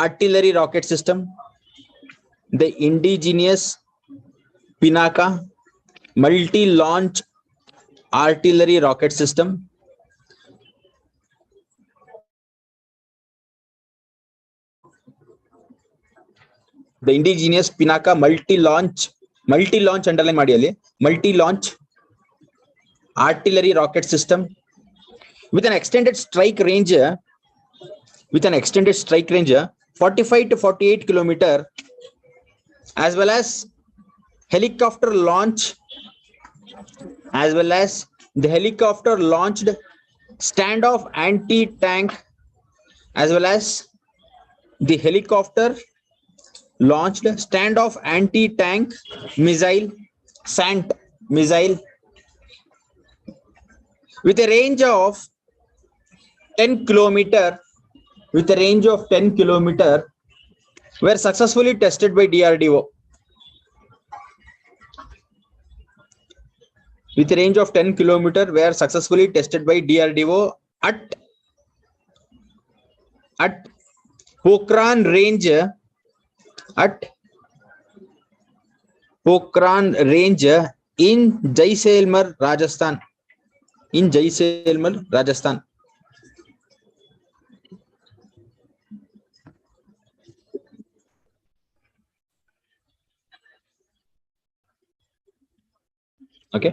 artillery rocket system. The indigenous Pinaka multi-launch artillery rocket system. The indigenous Pinaka multi-launch underline ಮಾಡಿ ಅಲ್ಲಿ, multi-launch artillery rocket system with an extended strike range 45 to 48 kilometer, as well as helicopter launch as well as the helicopter launched standoff anti-tank, as well as the helicopter launched standoff anti-tank missile, SANT missile, with a range of 10 kilometer, with a range of 10 kilometer, were successfully tested by DRDO. With a range of 10 kilometer, were successfully tested by DRDO at Pokhran range, at Pokhran range in Jaisalmer, Rajasthan. In Jaisalmer, Rajasthan. Okay.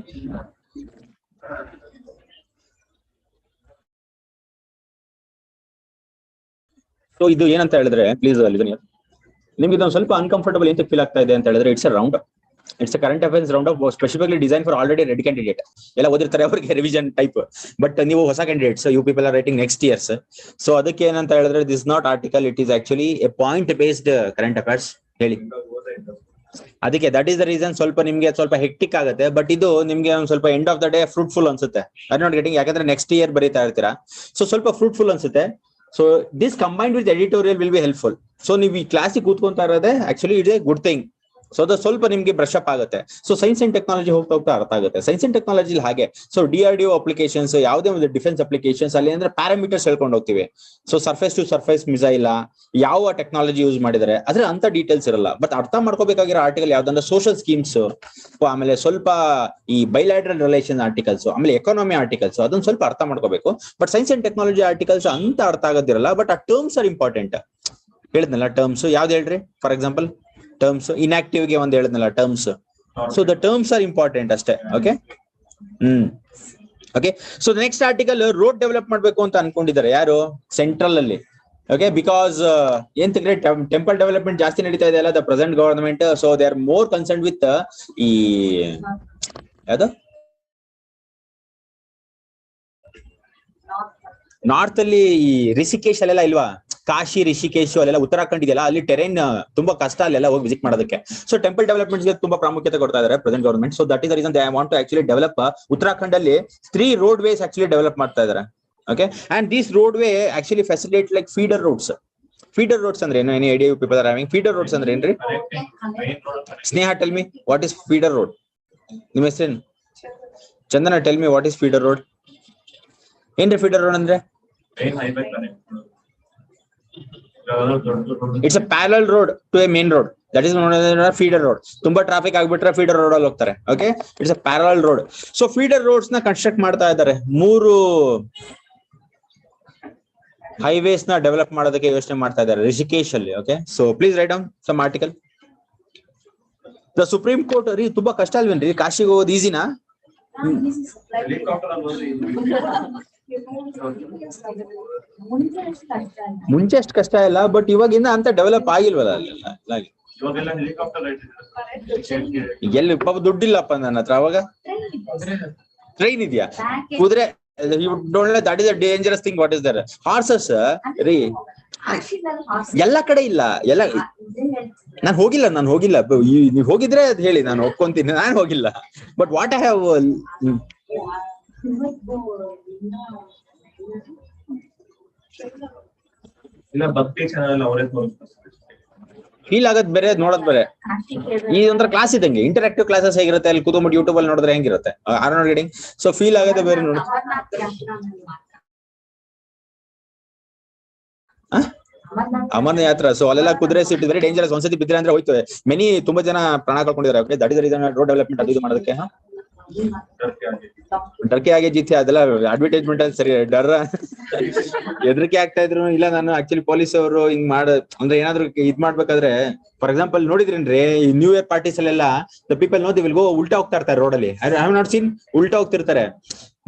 So ಇದು ಏನಂತ ಹೇಳಿದ್ರೆ, please ನಿಮ್ಗೆ ಇದೊಂದು ಸ್ವಲ್ಪ uncomfortable ಅಂತ feel ಆಗ್ತಾ ಇದೆ ಅಂತ ಹೇಳಿದ್ರೆ, it's a round, it's a current affairs round of specifically design for already ready candidate. ಎಲ್ಲ ಓದಿರ್ತಾರೆ, ಅವರಿಗೆ ರಿವಿಷನ್ ಟೈಪ್. ಬಟ್ ನೀವು ಹೊಸ candidates, you people are writing next years. So ಅದಕ್ಕೆ ಏನಂತ ಹೇಳಿದ್ರೆ, this not article, it is actually a point based current affairs. ಹೇಳಿ, ಅದಕ್ಕೆ ದಟ್ ಈಸ್ ದ ರೀಸನ್ ಸ್ವಲ್ಪ ನಿಮ್ಗೆ ಸ್ವಲ್ಪ ಹೆಕ್ಟಿಕ್ ಆಗುತ್ತೆ. ಬಟ್ ಇದು ನಿಮ್ಗೆ ಒಂದ್ ಸ್ವಲ್ಪ end of the day fruitful ಅನ್ಸುತ್ತೆ. ಐ ನಾಟ್ ಗೆಟಿಂಗ್, ಯಾಕಂದ್ರೆ ನೆಕ್ಸ್ಟ್ ಇಯರ್ ಬರೀತಾ ಇರ್ತೀರಾ, ಸೊ ಸ್ವಲ್ಪ ಫ್ರೂಟ್ಫುಲ್ ಅನ್ಸುತ್ತೆ. So this combined with editorial will be helpful. So ನೀವು ಈ ಕ್ಲಾಸಿಗೆ ಕೂತ್ಕೊಂತಾ ಇರೋದೇ actually it's A good thing. So ಅದು ಸ್ವಲ್ಪ ನಿಮ್ಗೆ ಬ್ರಷ್ ಅಪ್ ಆಗುತ್ತೆ. ಸೊ ಸೈನ್ಸ್ ಅಂಡ್ ಟೆಕ್ನಾಲಜಿ ಹೋಗ್ತಾ ಹೋಗ್ತಾ ಅರ್ಥ ಆಗುತ್ತೆ. ಸೈನ್ಸ್ ಅಂಡ್ ಟೆಕ್ನಾಲಜಿ ಹಾಗೆ. ಸೊ DRDO ಅಪ್ಲಿಕೇಶನ್ಸ್, ಯಾವುದೇ ಒಂದು ಡಿಫೆನ್ಸ್ ಅಪ್ಲಿಕೇಶನ್ಸ್ ಅಲ್ಲಿ ಅಂದ್ರೆ ಪ್ಯಾರಾಮೀಟರ್ಸ್ ಹೇಳ್ಕೊಂಡು ಹೋಗ್ತೀವಿ. So surface to surface missile ಯಾವ ಟೆಕ್ನಾಲಜಿ ಯೂಸ್ ಮಾಡಿದರೆ ಅದ್ರ ಅಂತ ಡೀಟೇಲ್ಸ್ ಇರಲ್ಲ. ಬಟ್ ಅರ್ಥ ಮಾಡ್ಕೋಬೇಕಾಗಿರೋ ಆರ್ಟಿಕಲ್ ಯಾವ್ದಂದ್ರೆ ಸೋಷಿಯಲ್ ಸ್ಕೀಮ್ಸ್, ಆಮೇಲೆ ಸ್ವಲ್ಪ ಈ ಬೈಲ್ಯಾಟ್ರಲ್ ರಿಲೇಷನ್ ಆರ್ಟಿಕಲ್ಸ್, ಆಮೇಲೆ ಎಕಾನಮಿ ಆರ್ಟಿಕಲ್ಸ್, ಅದನ್ನ ಸ್ವಲ್ಪ ಅರ್ಥ ಮಾಡ್ಕೋಬೇಕು. But science and technology articles ಅಂತ ಅರ್ಥ ಆಗೋದಿರಲ್ಲ. ಬಟ್ ಆ ಟರ್ಮ್ಸ್ ಆರ್ ಇಂಪಾರ್ಟೆಂಟ್. ಹೇಳಿದ್ನಲ್ಲ ಟರ್ಮ್ಸ್ ಯಾವ್ದು ಹೇಳ್ರಿ, ಫಾರ್ ಎಕ್ಸಾಂಪಲ್ ಟರ್ಮ್ಸ್, ಇನ್ಆಕ್ಟಿವ್ ಗೆ ಒಂದು ಹೇಳಿದ್ನಲ್ಲ terms. So the terms are important ಅಷ್ಟೇ. Okay, okay. So next article road develop ಮಾಡ್ಬೇಕು ಅಂತ ಅನ್ಕೊಂಡಿದ್ದಾರೆ ಯಾರು, ಸೆಂಟ್ರಲ್ ಅಲ್ಲಿ. ಓಕೆ, ಬಿಕಾಸ್ ಏನ್ತಂದ್ರೆ ಟೆಂಪಲ್ ಡೆವಲಪ್ಮೆಂಟ್ ಜಾಸ್ತಿ ನಡೀತಾ ಇದೆ ಅಲ್ಲ, the present government. So they R more concern with ಈ ಯಾವ್ದು ನಾರ್ತ್ ಅಲ್ಲಿ ಈ ರಿಷಿಕೇಶ್ ಅಲ್ಲೆಲ್ಲ ಇಲ್ವಾ, ಕಾಶಿ ರಿಷಿಕೇಶ್ ಅಲ್ಲೆಲ್ಲ ಉತ್ತರಾಖಂಡ್ ಇದೆಯಲ್ಲ, ಅಲ್ಲಿ ಟೆರೇನ್ ತುಂಬಾ ಕಷ್ಟ ಅಲ್ಲೆಲ್ಲ ಹೋಗಿ ವಿಸಿಟ್ ಮಾಡೋದಕ್ಕೆ. ಸೊ ಟೆಂಪಲ್ ಡೆವಲಪ್ಮೆಂಟ್ ಗೆ ತುಂಬಾ ಪ್ರಾಮುಖ್ಯತೆ ಕೊಡ್ತಾ ಇದ್ದಾರೆ present government. So that is the reason they want to actually develop Uttarakhand ಅಲ್ಲಿ 3 ರೋಡ್ ವೇಸ್ ಆಕ್ಚುಲಿ ಡೆವಲಪ್ ಮಾಡ್ತಾ ಇದ್ದಾರೆ. Okay, and this roadway actually facilitate like feeder roads. Feeder roads ಅಂದ್ರೆ ಏನು, any idea you people are having? Feeder roads ಅಂದ್ರೆ ಏನ್ರಿ? Sneha, tell me what is feeder road. ನಿಮ್ಮ ಹೆಸರೇನು? Chandana, tell me what is feeder road. ಏನ್ರಿ feeder road ಅಂದ್ರೆ? It's a parallel road to a main road, that is known as feeder road. ತುಂಬಾ traffic ಆಗ್ಬಿಟ್ರೆ feeder road ಅಲ್ಲಿ ಹೋಗ್ತಾರೆ. Okay, it's a parallel road. So feeder roads ನ construct ಮಾಡ್ತಾ ಇದ್ದಾರೆ. 3 highways ನ ಡೆವಲಪ್ ಮಾಡೋದಕ್ಕೆ ಯೋಚನೆ ಮಾಡ್ತಾ ಇದ್ದಾರೆ ರಿಷಿಕೇಶ್ ಅಲ್ಲಿ. Okay, so please write down some article. The Supreme Court ರೀ ತುಂಬಾ ಕಷ್ಟ ಅಲ್ವೇನ್ರಿ ಕಾಶಿಗೆ ಹೋಗೋದು, ಈಸಿನಾ? ಮುಂಚೆ ಅಷ್ಟು ಕಷ್ಟ ಇಲ್ಲ, ಬಟ್ ಇವಾಗಿಂದ ಅಂತ ಡೆವಲಪ್ ಆಗಿಲ್ವಲ್ಲ ಅಲ್ಲೆಲ್ಲ. ಎಲ್ಲಿ ಪಾಪ ದುಡ್ಡಿಲ್ಲಪ್ಪ ನನ್ನ ಹತ್ರ. ಅವಾಗ ಟ್ರೈನ್ ಇದೆಯಾ, ಕುದುರೆ, that is a dangerous thing. What is there? Horses ರೀ ಎಲ್ಲ ಕಡೆ ಇಲ್ಲ. ಎಲ್ಲ ನಾನು ಹೋಗಿಲ್ಲ. ನೀವು ಹೋಗಿದ್ರೆ ಅದ್ ಹೇಳಿ, ನಾನು ಒಪ್ಕೊಂತೀನಿ. ನಾನು ಹೋಗಿಲ್ಲ. But what I have feel ಆಗದ್ ಬೇರೆ, ನೋಡೋದ್ ಬೇರೆ. ಈ ಒಂಥರ ಕ್ಲಾಸ್ ಇದ್ದಂಗೆ, ಇಂಟರಾಕ್ಟಿವ್ ಕ್ಲಾಸಸ್ ಹೇಗಿರುತ್ತೆ ಅಲ್ಲಿ ಕೂತ್ಕೊಂಡ್ಬಿಟ್ಟು ಯೂಟ್ಯೂಬ್ ಅಲ್ಲಿ ನೋಡಿದ್ರೆ ಹೆಂಗಿರುತ್ತೆ, are not getting. So feel ಆಗದೆ ಬೇರೆ. ನೋಡಿ, ಅಮರನಾಥ ಯಾತ್ರಾ. ಸೊ ಅಲ್ಲೆಲ್ಲ ಕುದುರೆ ಸೀಟ್ ವೆರಿ ಡೇಂಜರಸ್. ಒಂದ್ಸತಿ ಬಿದ್ರೆ ಅಂದ್ರೆ ಹೋಯ್ತದೆ. ಮೆನಿ ತುಂಬಾ ಜನ ಪ್ರಾಣ ಕಳ್ಕೊಂಡಿದ್ದಾರೆ. Okay, that is the reason road development ಅದು ಇದು ಮಾಡೋದಕ್ಕೆ. ಡರ್ಕೆ ಆಗಿ ಜಿತ್ತಿ ಅದೆಲ್ಲ ಅಡ್ವರ್ಟೈಸ್ಮೆಂಟ್ ಅಲ್ಲಿ ಸರಿ. ಹೆದರಿಕೆ ಆಗ್ತಾ ಇದ್ರು ಇಲ್ಲ. ನಾನು ಆಕ್ಚುಲಿ ಪೊಲೀಸ್ ಅವರು ಹಿಂಗ್ ಅಂದ್ರೆ ಏನಾದ್ರು ಇದ್ ಮಾಡ್ಬೇಕಾದ್ರೆ, ಫಾರ್ ಎಕ್ಸಾಂಪಲ್ ನೋಡಿದ್ರೇನ್ರಿ ನ್ಯೂ ಇಯರ್ ಪಾರ್ಟೀಸ್ ಅಲ್ಲೆಲ್ಲ the people no the will go ಉಲ್ಟಾ ಹೋಗ್ತಾ ಇರ್ತಾರೆ ರೋಡ್ ಅಲ್ಲಿ. ಐ ಹ್ಯಾವ್ ನಾಟ್ ಸೀನ್, ಉಲ್ಟಾ ಹೋಗ್ತಿರ್ತಾರೆ.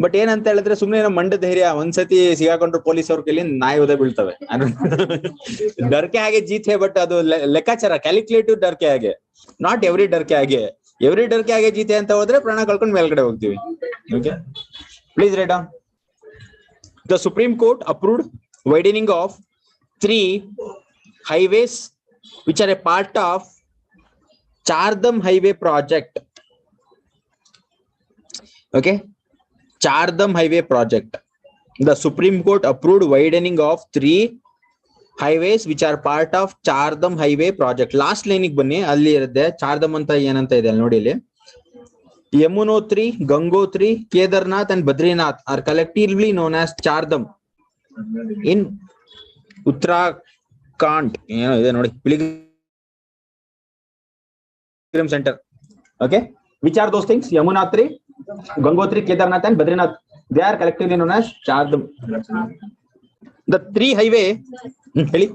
ಬಟ್ ಏನಂತ ಹೇಳಿದ್ರೆ ಸುಮ್ನೆ ಮಂಡ ಧೈರ್ಯ. ಒಂದ್ಸತಿ ಸಿಗಾಕೊಂಡ್ರು ಪೊಲೀಸ್ ಅವ್ರ ಕೈಲಿ ನಾಯಿ ಓದೇ ಬೀಳ್ತವೆ. ಡರ್ಕೆ ಹಾಗೆ ಜೀತ್ ಹೇ, ಬಟ್ ಅದು ಲೆಕ್ಕಾಚಾರ, ಕ್ಯಾಲ್ಕುಲೇಟಿವ್ ಡರ್ಕೆ ಹಾಗೆ, ನಾಟ್ ಎವ್ರಿ ಡರ್ಕೆ ಹಾಗೆ. ಎವ್ರಿ ಡರ್ಗೆ ಆಗೆ ಜೀತೆ ಅಂತ ಹೋದ್ರೆ ಪ್ರಾಣ ಕಳ್ಕೊಂಡು ಮೇಲ್ಗಡೆ ಹೋಗ್ತೀವಿ. Okay, please write down. The Supreme court approved widening of 3 highways which are a part of Chardham highway project. Okay, Chardham highway project. The Supreme Court approved widening of 3 highways which are part of Chardham highway project. Last line ಗೆ ಬನ್ನಿ, ಅಲ್ಲಿ ಇರುತ್ತೆ Chardham ಅಂತ ಏನಂತ ಇದೆ ಅಲ್ಲಿ ನೋಡಿ. ಇಲ್ಲಿ Yamunotri, Gangotri, Kedarnath and Badrinath are collectively known as Chardham in Uttarakhand. ಏನೋ ಇದೆ ನೋಡಿ, Pilgrim Center. Okay, which are those things? Yamunotri, Gangotri, Kedarnath and Badrinath. They are collectively known as Chardham. The 3 highway ಹೇಳಿ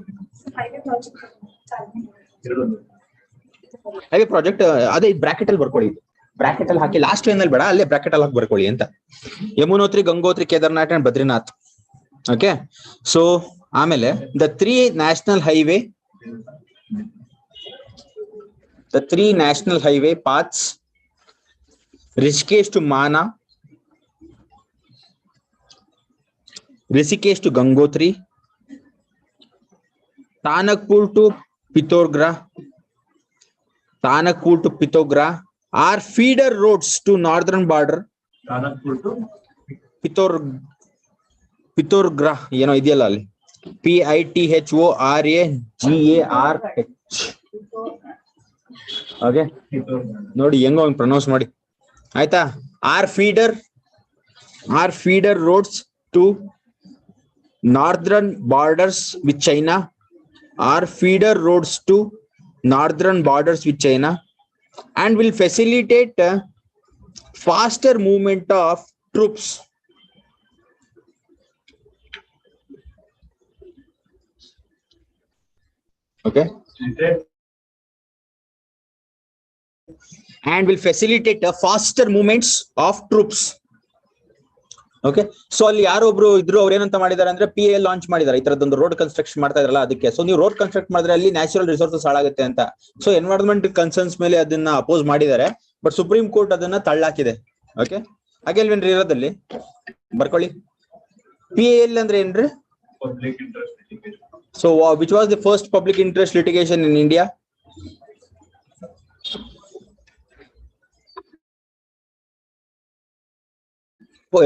highway project ಅದೇ bracket ಅಲ್ಲಿ ಬರ್ಕೊಳ್ಳಿ, bracket ಅಲ್ಲಿ ಹಾಕಿ last line ಅಲ್ಲಿ ಬೇಡ, ಅಲ್ಲೇ ಬ್ರಾಕೆಟ್ ಅಲ್ಲಿ ಹಾಕಿ ಬರ್ಕೊಳ್ಳಿ ಅಂತ. Yamunotri, Gangotri, Kedarnath and Badrinath. Okay, so ಆಮೇಲೆ the 3 national highway paths, Rishikesh to Mana, Rishikesh to Gangotri, Tanakpur to Pithogra are feeder roads to northern border. Tanakpur to Pithogra ಏನೋ ಇದೆಯಲ್ಲ ಅಲ್ಲಿ, PITHORAGARH. ಓಕೆ, ನೋಡಿ ಹೆಂಗೋ ಪ್ರೊನೌನ್ಸ್ ಮಾಡಿ ಆಯ್ತಾ. Are feeder roads to northern borders with China, are feeder roads to northern borders with China and will facilitate faster movement of troops. Okay, and will facilitate faster movements of troops. Okay, so ಅಲ್ಲಿ ಯಾರೊಬ್ರು ಇದ್ರು, ಅವ್ರು ಏನಂತ ಮಾಡಿದಾರೆ ಅಂದ್ರೆ PAL launch ಮಾಡಿದಾರೆ, ಈ ತರದೊಂದು road construction ಮಾಡ್ತಾ ಇದ್ರಲ್ಲ ಅದಕ್ಕೆ. ಸೊ ನೀವು ರೋಡ್ ಕನ್ಸ್ಟ್ರಕ್ಟ್ ಮಾಡಿದ್ರೆ ಅಲ್ಲಿ ನ್ಯಾಚುರಲ್ ರಿಸೋರ್ಸಸ್ ಹಾಳಾಗುತ್ತೆ ಅಂತ, ಸೊ ಎನ್ವೈರನ್ಮೆಂಟ್ ಕನ್ಸರ್ನ್ಸ್ ಮೇಲೆ ಅದನ್ನ ಅಪೋಸ್ ಮಾಡಿದ್ದಾರೆ. ಬಟ್ ಸುಪ್ರೀಂ ಕೋರ್ಟ್ ಅದನ್ನ ತಳ್ಳಾಕಿದೆ. ಓಕೆ, ಹಾಗೆ ಅಲ್ವೇನ್ರಿ ಇರೋದಲ್ಲಿ ಬರ್ಕೊಳ್ಳಿ. PAL ಅಂದ್ರೆ ಏನ್ರಿ? public interest litigation. So which was the first public interest litigation in India?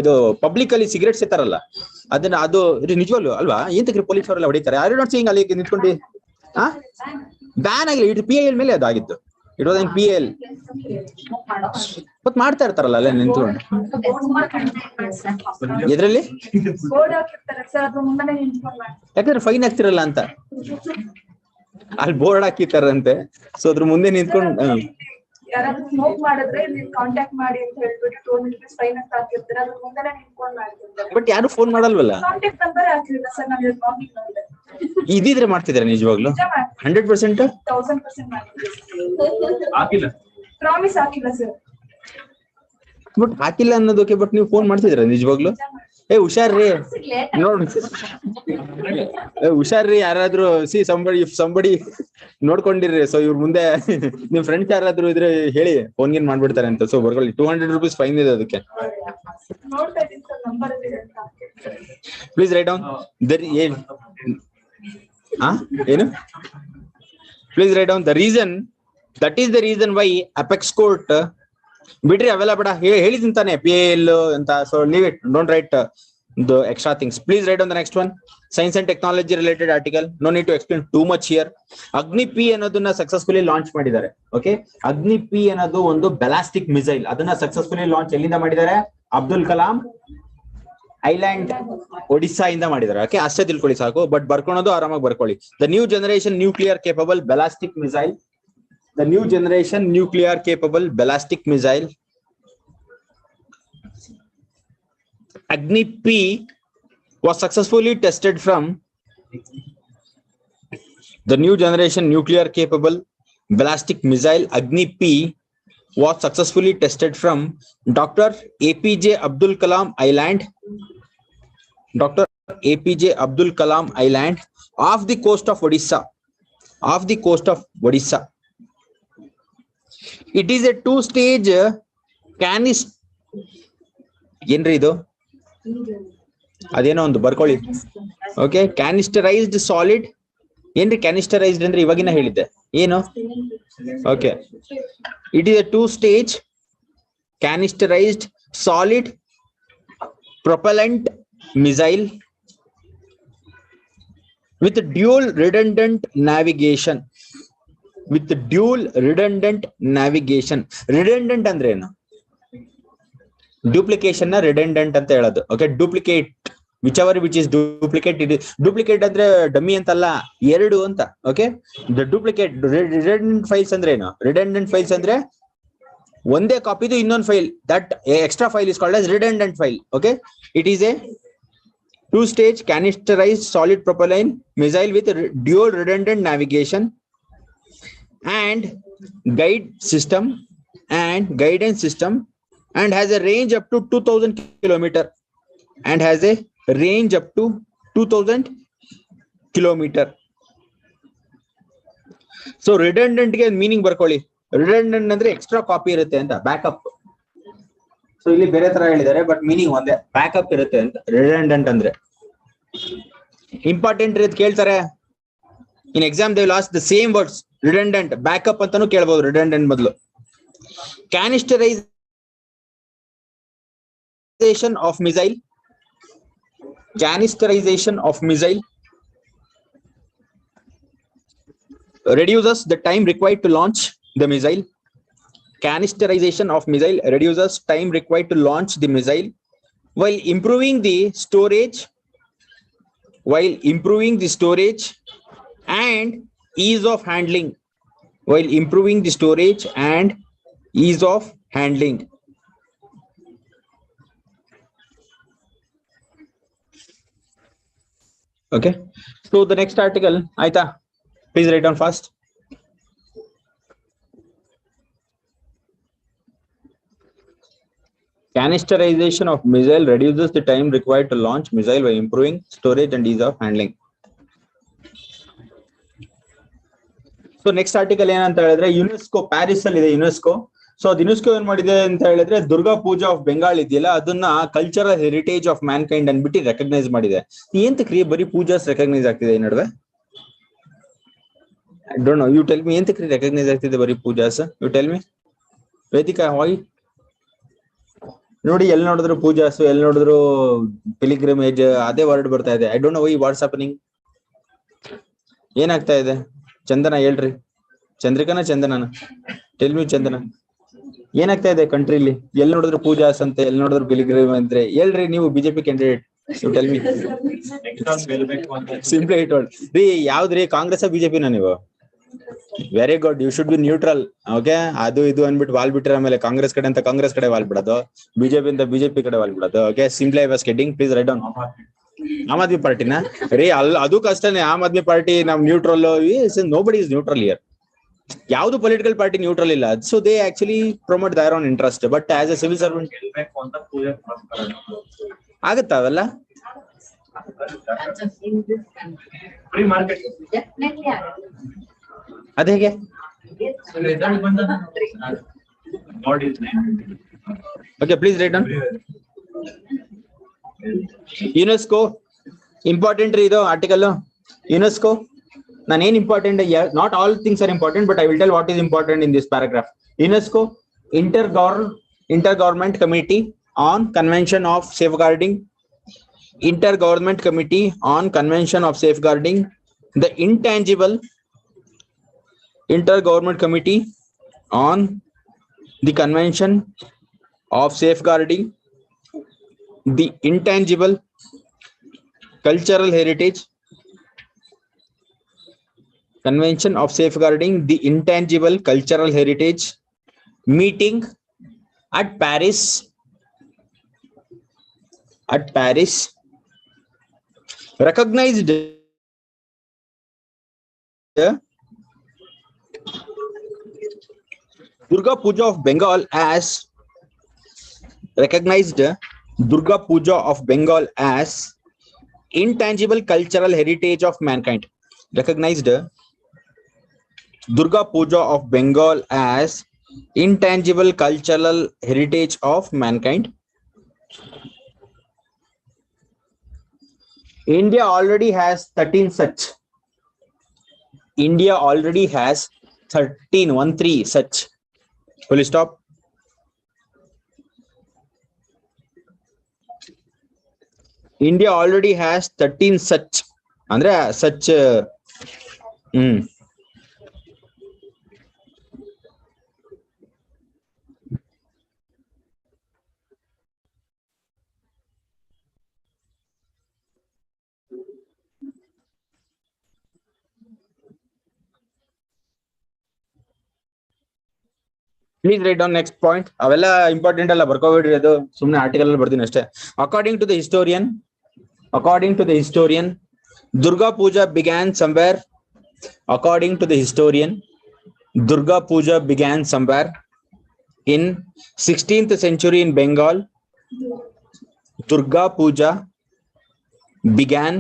ಇದು ಪಬ್ಲಿಕ್ ಅಲ್ಲಿ ಸಿಗರೇಟ್ ಸೇತಾರಲ್ಲ ಅದನ್ನ, ಅದು ನಿಜವಲ್ಲೂ ಅಲ್ವಾ? ಏಂತಕ್ರಿ ಪೊಲೀಸ್ ಅವರೆಲ್ಲ ಹೊಡಿತಾರೆ? ಆರ್ ಯು ನಾಟ್ ಸೀಯಿಂಗ್ ಅಲ್ಲಿ ನಿಂತ್ಕೊಂಡು ಬ್ಯಾನ್ ಆಗಿಲ್ಲ, ಇದು PAL ಮೇಲೆ ಅದಾಗಿತ್ತು. It was in PAL. ಮತ್ ಮಾಡ್ತಾ ಇರ್ತಾರಲ್ಲ ಅಲ್ಲೇ ನಿಂತ್ಕೊಂಡು. ಎದ್ರಲ್ಲಿ? ಯಾಕಂದ್ರೆ ಫೈನ್ ಹಾಕ್ತಿರಲ್ಲ ಅಂತ ಅಲ್ಲಿ ಬೋರ್ಡ್ ಹಾಕಿತಾರಂತೆ. ಸೊ ಅದ್ರ ಮುಂದೆ ನಿಂತ್ಕೊಂಡು ಯಾರಾದ್ರೂ ಸ್ಮೋಕ್ ಮಾಡಿದ್ರೆ ನೀವು ಕಾಂಟ್ಯಾಕ್ಟ್ ಮಾಡಿ ಅಂತ ಹೇಳ್ಬಿಟ್ಟು 2 rupees ಫೈನ್ ಅಂತ ಹಾಕಿರ್ತಾರೆ. ಅದ್ರ ಮುಂದೆನೇ ನಿಂತ್ಕೊಂಡು ಮಾಡ್ತಿರ್ತಾರೆ. ಬಟ್ ಯಾರು ಫೋನ್ ಮಾಡಲ್ವಲ್ಲ. ಕಾಂಟ್ಯಾಕ್ಟ್ ನಂಬರ್ ಹಾಕಿಲ್ಲ ಸರ್, ನಾನು ಕಾಂಟ್ಯಾಕ್ಟ್ ಮಾಡಿದೆ. ಇದಿದ್ರೆ ಮಾಡ್ತಿದ್ದಾರೆ ನಿಜವಾಗ್ಲು 100%? 1000% ಮಾಡ್ತಿದ್ದೆ. ಹಾಕಿಲ್ಲ, ಪ್ರಾಮಿಸ್ ಹಾಕಿಲ್ಲ ಸರ್. ಬಟ್ ಹಾಕಿಲ್ಲ ಅನ್ನೋದಕ್ಕೆ ಬಟ್ ನೀವು ಫೋನ್ ಮಾಡ್ತಿದ್ದೀರಾ ನಿಜವಾಗ್ಲು? ಹುಷಾರ್ರಿ, ನೋಡಿ ಹುಷಾರ್ರಿ. ಯಾರಾದ್ರೂ ಸಂಬಡಿ ನೋಡ್ಕೊಂಡಿರ್ರಿ. ಸೊ ಇವ್ರ ಮುಂದೆ ನಿಮ್ ಫ್ರೆಂಡ್ಸ್ ಯಾರಾದ್ರೂ ಇದ್ರೆ ಹೇಳಿ, ಫೋನ್ ಗೇನ್ ಮಾಡ್ಬಿಡ್ತಾರೆ ಅಂತ. ಸೊ ಬರ್ಕೊಳ್ಳಿ, 200 rupees ಫೈನ್ ಇದೆ ಅದಕ್ಕೆ. ಪ್ಲೀಸ್ ರೈಟ್ ಡೌನ್ ಏನು? Please write down the reason, that is the reason why apex court ಬಿಡ್ರಿ ಅವೆಲ್ಲ ಬೇಡ, ಹೇಳಿದ್ದೀನಿ ತಾನೆ PAL ಅಂತ. So leave it, don't right the extra things. Please write on the next one. Science and technology related article. No need to explain too much here. Agni P ಅನ್ನೋದನ್ನ successfully launch ಮಾಡಿದ್ದಾರೆ. Okay, ಅಗ್ನಿ P ಅನ್ನೋದು ಒಂದು ballistic missile. ಅದನ್ನ successfully launch ಎಲ್ಲಿಂದ ಮಾಡಿದ್ದಾರೆ? Abdul Kalam island, Odisha ಇಂದ ಮಾಡಿದ್ದಾರೆ. ಓಕೆ, ಅಷ್ಟೇ ತಿಳ್ಕೊಳ್ಳಿ ಸಾಕು. ಬಟ್ ಬರ್ಕೊಳೋದು ಆರಾಮಾಗಿ ಬರ್ಕೊಳ್ಳಿ. The new generation nuclear capable ballistic missile. The new generation nuclear capable ballistic missile Agni P was successfully tested from the new generation nuclear capable ballistic missile Agni P was successfully tested from Dr. APJ Abdul Kalam Island, Dr. APJ Abdul Kalam Island off the coast of Odisha, off the coast of Odisha. It is a two-stage ಏನ್ರಿ ಇದು ಅದೇನೋ ಒಂದು ಬರ್ಕೊಳ್ಳಿ. Okay, ಕ್ಯಾನಿಸ್ಟರೈಸ್ಡ್ solid ಏನ್ರಿ ಕ್ಯಾನಿಸ್ಟರೈಸ್ಡ್ ಅಂದ್ರೆ ಇವಾಗಿನ ಹೇಳಿದ್ದೆ ಏನು? Okay, it is a two-stage canisterized solid propellant missile with dual redundant navigation. With dual redundant navigation. Redundant ಅಂದ್ರೆ ಏನು? ಡುಪ್ಲಿಕೇಶನ್ ನ ರಿಡೆಂಡೆಂಟ್ ಅಂತ ಹೇಳೋದು. Okay, duplicate which ever which is duplicate. Duplicate ಅಂದ್ರೆ ಡಮ್ಮಿ ಅಂತಲ್ಲ, ಎರಡು ಅಂತ. Okay, the duplicate redundant files ಅಂದ್ರೆ ಏನು? ರಿಡೆಂಡೆಂಟ್ ಫೈಲ್ಸ್ ಅಂದ್ರೆ ಒಂದೇ ಕಾಪಿದು ಇನ್ನೊಂದು file, that extra file is called as redundant file. Okay, it is a two-stage canisterized solid propellant missile with dual redundant navigation and guidance system and has a range up to 2000 kilometer and has a range up to 2000 kilometer. So redundant ಗೆ meaning ಬರ್ಕೊಳ್ಳಿ. Redundant ಅಂದ್ರೆ extra copy ಇರುತ್ತೆ ಅಂತ, backup. So ಇಲ್ಲಿ ಬೇರೆ ತರ ಹೇಳಿದ್ದಾರೆ, but meaning ಒಂದೇ, ಬ್ಯಾಕಪ್ ಇರುತ್ತೆ ಅಂತ ರಿಡೆಂಡೆಂಟ್ ಅಂದ್ರೆ. ಇಂಪಾರ್ಟೆಂಟ್ ಇರೋದು ಕೇಳ್ತಾರೆ in exam, they will ask the same words. Redundant, backup ಅಂತಾನು ಕೇಳಬಹುದು ರಿಡೆಂಡೆಂಟ್ ಬದಲು. Canisterization of missile, canisterization of missile reduces the time required to launch the missile. Canisterization of missile reduces time required to launch the missile while improving the storage and ease of handling. While improving the storage and ease of handling. Okay, so the next article, Aita, please write down fast. Canisterization of missile reduces the time required to launch missile by improving storage and ease of handling. So next article ಏನಂತ ಹೇಳಿದ್ರೆ, UNESCO Paris ಅಲ್ಲಿ ಇದೆ UNESCO. So ಅದು UNESCO ಏನ್ ಮಾಡಿದೆ ಅಂತ ಹೇಳಿದ್ರೆ, ದುರ್ಗಾ ಪೂಜಾ of Bengal ಇದೆಯಲ್ಲ, ಅದನ್ನ cultural heritage of man kind ಅನ್ಬಿಟ್ಟು ರೆಕಗ್ನೈಸ್ ಮಾಡಿದೆ. ಎಂತಕ್ರಿ ಬರೀ ಪೂಜಾಸ್ ರೆಕಗ್ನೈಸ್ ಆಗ್ತಿದೆ ಈ ನಡುವೆ? I don't know. You tell me. ಎಂತಕ್ರಿ ರೆಕಗ್ನೈಸ್ ಆಗ್ತಿದೆ ಬರೀ Pooja's? You tell me. Vedika, why? ನೋಡಿ, ಎಲ್ಲಿ ನೋಡಿದ್ರು ಪೂಜಾಸ್, ಎಲ್ಲಿ ನೋಡಿದ್ರು ಪಿಲಿಗ್ರಿಮೇಜ್, ಅದೇ ವರ್ಡ್ ಬರ್ತಾ ಇದೆ. I don't know why, what's happening? ಏನಾಗ್ತಾ ಇದೆ? ಚಂದನ ಹೇಳ್ರಿ. ಚಂದ್ರಿಕಾನ ಚಂದನನ? ಟೆಲ್ ಮಿ ಚಂದನ, ಏನಾಗ್ತಾ ಇದೆ ಕಂಟ್ರಿಲಿ? ಎಲ್ಲಿ ನೋಡಿದ್ರು ಪೂಜಾಸ್ ಅಂತ, ಎಲ್ಲಿ ನೋಡಿದ್ರು ಪಿಲಿಗ್ರಿಮ್ ಅಂದ್ರೆ ಹೇಳ್ರಿ. ನೀವು BJP candidate, tell me. Simply it word ರೀ. ಯಾವ್ದ್ರಿ, ಕಾಂಗ್ರೆಸ್ ಬಿಜೆಪಿನ ನೀವು? Very good, you should be neutral. Okay, ಅದು ಇದು ಅನ್ಬಿಟ್ಟು ವಾಲ್ ಬಿಟ್ರೆ ಆಮೇಲೆ ಕಾಂಗ್ರೆಸ್ ಕಡೆ ಅಂತ ಕಾಂಗ್ರೆಸ್ ಕಡೆ ವಾಲ್ ಬಿಡೋದು, ಬಿಜೆಪಿ ಅಂತ ಬಿಜೆಪಿ ಕಡೆ ವಾಲ್ ಬಿಡೋದು. Okay, simply I was getting. Please write down. Aam Aadmi ಪಾರ್ಟಿನ ರೀ? ಅದು ಕಷ್ಟನೇ. ಆಮ್ ಆದ್ಮಿ ಪಾರ್ಟಿ ನಮ್ neutral. Nobody is neutral here. ಯಾವ್ದು ಪೊಲಿಟಿಕಲ್ ಪಾರ್ಟಿ ನ್ಯೂಟ್ರಲ್ ಇಲ್ಲ. So they actually promote their own interest. But as a civil servant ಆಗುತ್ತಾ ಅವೆಲ್ಲ? ಅದೇಗೆ? Okay, please write down. UNESCO important ರೀ ಇದು ಆರ್ಟಿಕಲ್. ಯುನೆಸ್ಕೋ, ನಾನೇನ್ important, not all things are important, but I will tell what is important in this paragraph. UNESCO intergovernment committee on convention of safeguarding intergovernment committee on convention of safeguarding the intangible, intergovernment committee on the convention of safeguarding the intangible cultural heritage, convention of safeguarding the intangible cultural heritage meeting at Paris recognized Durga Puja of Bengal as intangible cultural heritage of mankind. Recognized Durga Puja of Bengal as Intangible cultural heritage of mankind. India already has 13 such. India already has 13 such. Full stop. India already has 13 such. Andre such. Please write down next point. Avella important alla barkovidri adu sumne article alli bardini ashte. According to the historian, Durga Puja began somewhere. According to the historian, Durga Puja began somewhere in 16th century in Bengal. Durga Puja began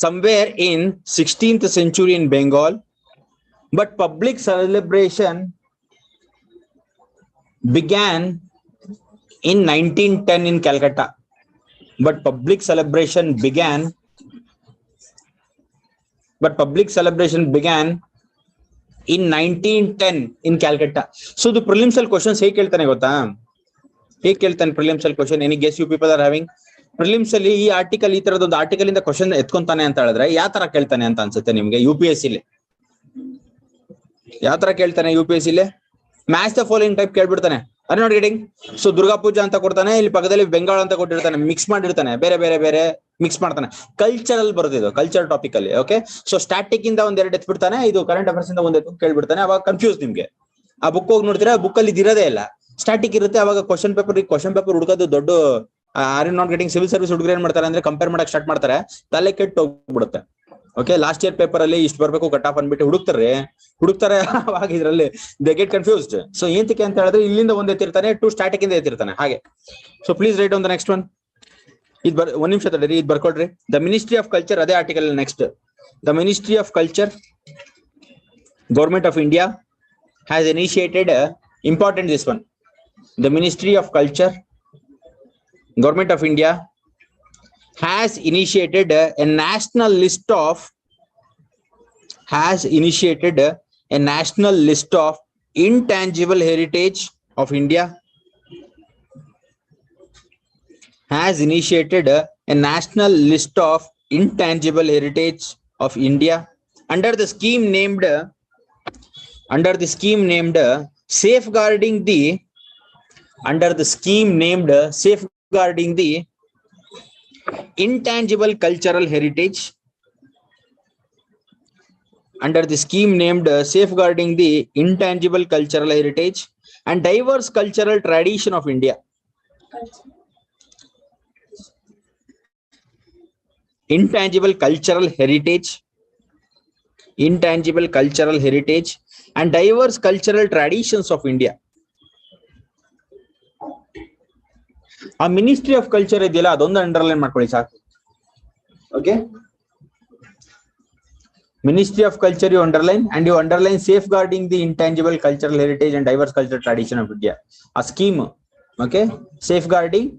somewhere in 16th century in Bengal, but public celebration began in 1910 in Calcutta. But public celebration began in 1910 in Calcutta. So the prelims questions ಹೇಗೆ ಕೇಳ್ತಾನೆ ಗೊತ್ತಾ? ಹೇಗೆ ಕೇಳ್ತಾನೆ prelims question? Any guess you people are having? Prelims ಅಲ್ಲಿ ಈ article ಈ ತರದ ಒಂದು ಆರ್ಟಿಕಲ್ ಇಂದ ಕ್ವಶನ್ ಎತ್ಕೊಂತಾನೆ ಅಂತ ಹೇಳಿದ್ರೆ ಯಾವ ತರ ಕೇಳ್ತಾನೆ ಅಂತ ಅನ್ಸುತ್ತೆ ನಿಮ್ಗೆ? UPSC ಲಿ ಯಾವ ತರ ಕೇಳ್ತಾನೆ? UPSC ಲಿ ಮ್ಯಾಚ್ ದ ಫಾಲೋಯಿಂಗ್ ಟೈಪ್ ಕೇಳ್ಬಿಡ್ತಾನೆ. ಅರೆ ನಾಟ್ ಗೆಟಿಂಗ್. ಸೊ ದುರ್ಗಾ ಪೂಜಾ ಅಂತ ಕೊಡ್ತಾನೆ, ಇಲ್ಲಿ ಪಕ್ಕದಲ್ಲಿ ಬೆಂಗಾಲ್ ಅಂತ ಕೊಟ್ಟಿರ್ತಾನೆ, ಮಿಕ್ಸ್ ಮಾಡಿರ್ತಾನೆ, ಬೇರೆ ಬೇರೆ ಬೇರೆ ಮಿಕ್ಸ್ ಮಾಡ್ತಾನೆ. ಕಲ್ಚರಲ್ ಬರೋದಿದು, ಕಲ್ಚರ್ ಟಾಪಿಕ್ ಅಲ್ಲಿ. ಓಕೆ, ಸೊ ಸ್ಟಾಟಿಕ್ ಇಂದ ಒಂದೆರಡು ಎತ್ಬಿಡ್ತಾನೆ, ಇದು ಕರೆಂಟ್ ಅಫೇರ್ಸ್ ಇಂದ ಒಂದ್ ಕೇಳ್ಬಿಡ್ತಾನೆ. ಅವಾಗ ಕನ್ಫ್ಯೂಸ್ ನಿಮ್ಗೆ. ಆ ಬುಕ್ ಹೋಗಿ ನೋಡ್ತೀರಾ, ಬುಕ್ ಅಲ್ಲಿ ಇದಿರೋದೇ ಇಲ್ಲ, ಸ್ಟಾಟಿಕ್ ಇರುತ್ತೆ. ಅವಾಗ ಕ್ವಶನ್ ಪೇಪರ್ ಹುಡುಕೋದು ದೊಡ್ಡ. Are not getting. Civil service ಹುಡುಗರು ಏನ್ ಮಾಡ್ತಾರೆ ಅಂದ್ರೆ ಕಂಪೇರ್ ಮಾಡಕ್ ಸ್ಟಾರ್ಟ್ ಮಾಡ್ತಾರೆ, ತಲೆ ಕೆಟ್ಟು ಹೋಗ್ಬಿಡುತ್ತೆ. ಓಕೆ, ಲಾಸ್ಟ್ ಇಯರ್ ಪೇಪರ್ ಅಲ್ಲಿ ಇಷ್ಟು ಬರ್ಬೇಕು ಕಟ್ ಆಫ್ ಅನ್ಬಿಟ್ಟು ಹುಡುಕ್ತಾರೆ. ಅವಾಗ ಇದ್ರಲ್ಲಿ ದೇ ಗೆಟ್ ಕನ್ಫ್ಯೂಸ್ಡ್. ಸೊ ಏಂತಕ್ಕೆ ಅಂತ ಹೇಳಿದ್ರೆ ಇಲ್ಲಿಂದ ಒಂದ್ ಎತ್ತಿರ್ತಾನೆ, ಟು ಸ್ಟಾಟಿಕ್ ಇಂದ ಎತ್ತಿರ್ತಾನೆ ಹಾಗೆ. So please right on the next one. ಒಂದ್ ನಿಮಿಷ ತಡೀರಿ, ಇದು ಬರ್ಕೊಡ್ರಿ. ದ ಮಿನಿಸ್ಟ್ರಿ ಆಫ್ ಕಲ್ಚರ್, ಅದೇ article next. The ministry of culture, government of India has initiated, important this one. The ministry of culture, government of India has initiated a national list of intangible heritage of India. Has initiated a national list of intangible heritage of India under the scheme named safeguarding the intangible cultural heritage. Under the scheme named safeguarding the intangible cultural heritage and diverse cultural tradition of India. Intangible cultural heritage and diverse cultural traditions of India. ಆ ministry of culture ಇದೆಯಲ್ಲ, ಅದೊಂದು underline ಮಾಡ್ಕೊಳ್ಳಿ ಸಾಕು. Okay, ministry of culture you underline safeguarding the intangible cultural heritage and diverse cultural tradition of India. ಆ scheme, okay, safeguarding,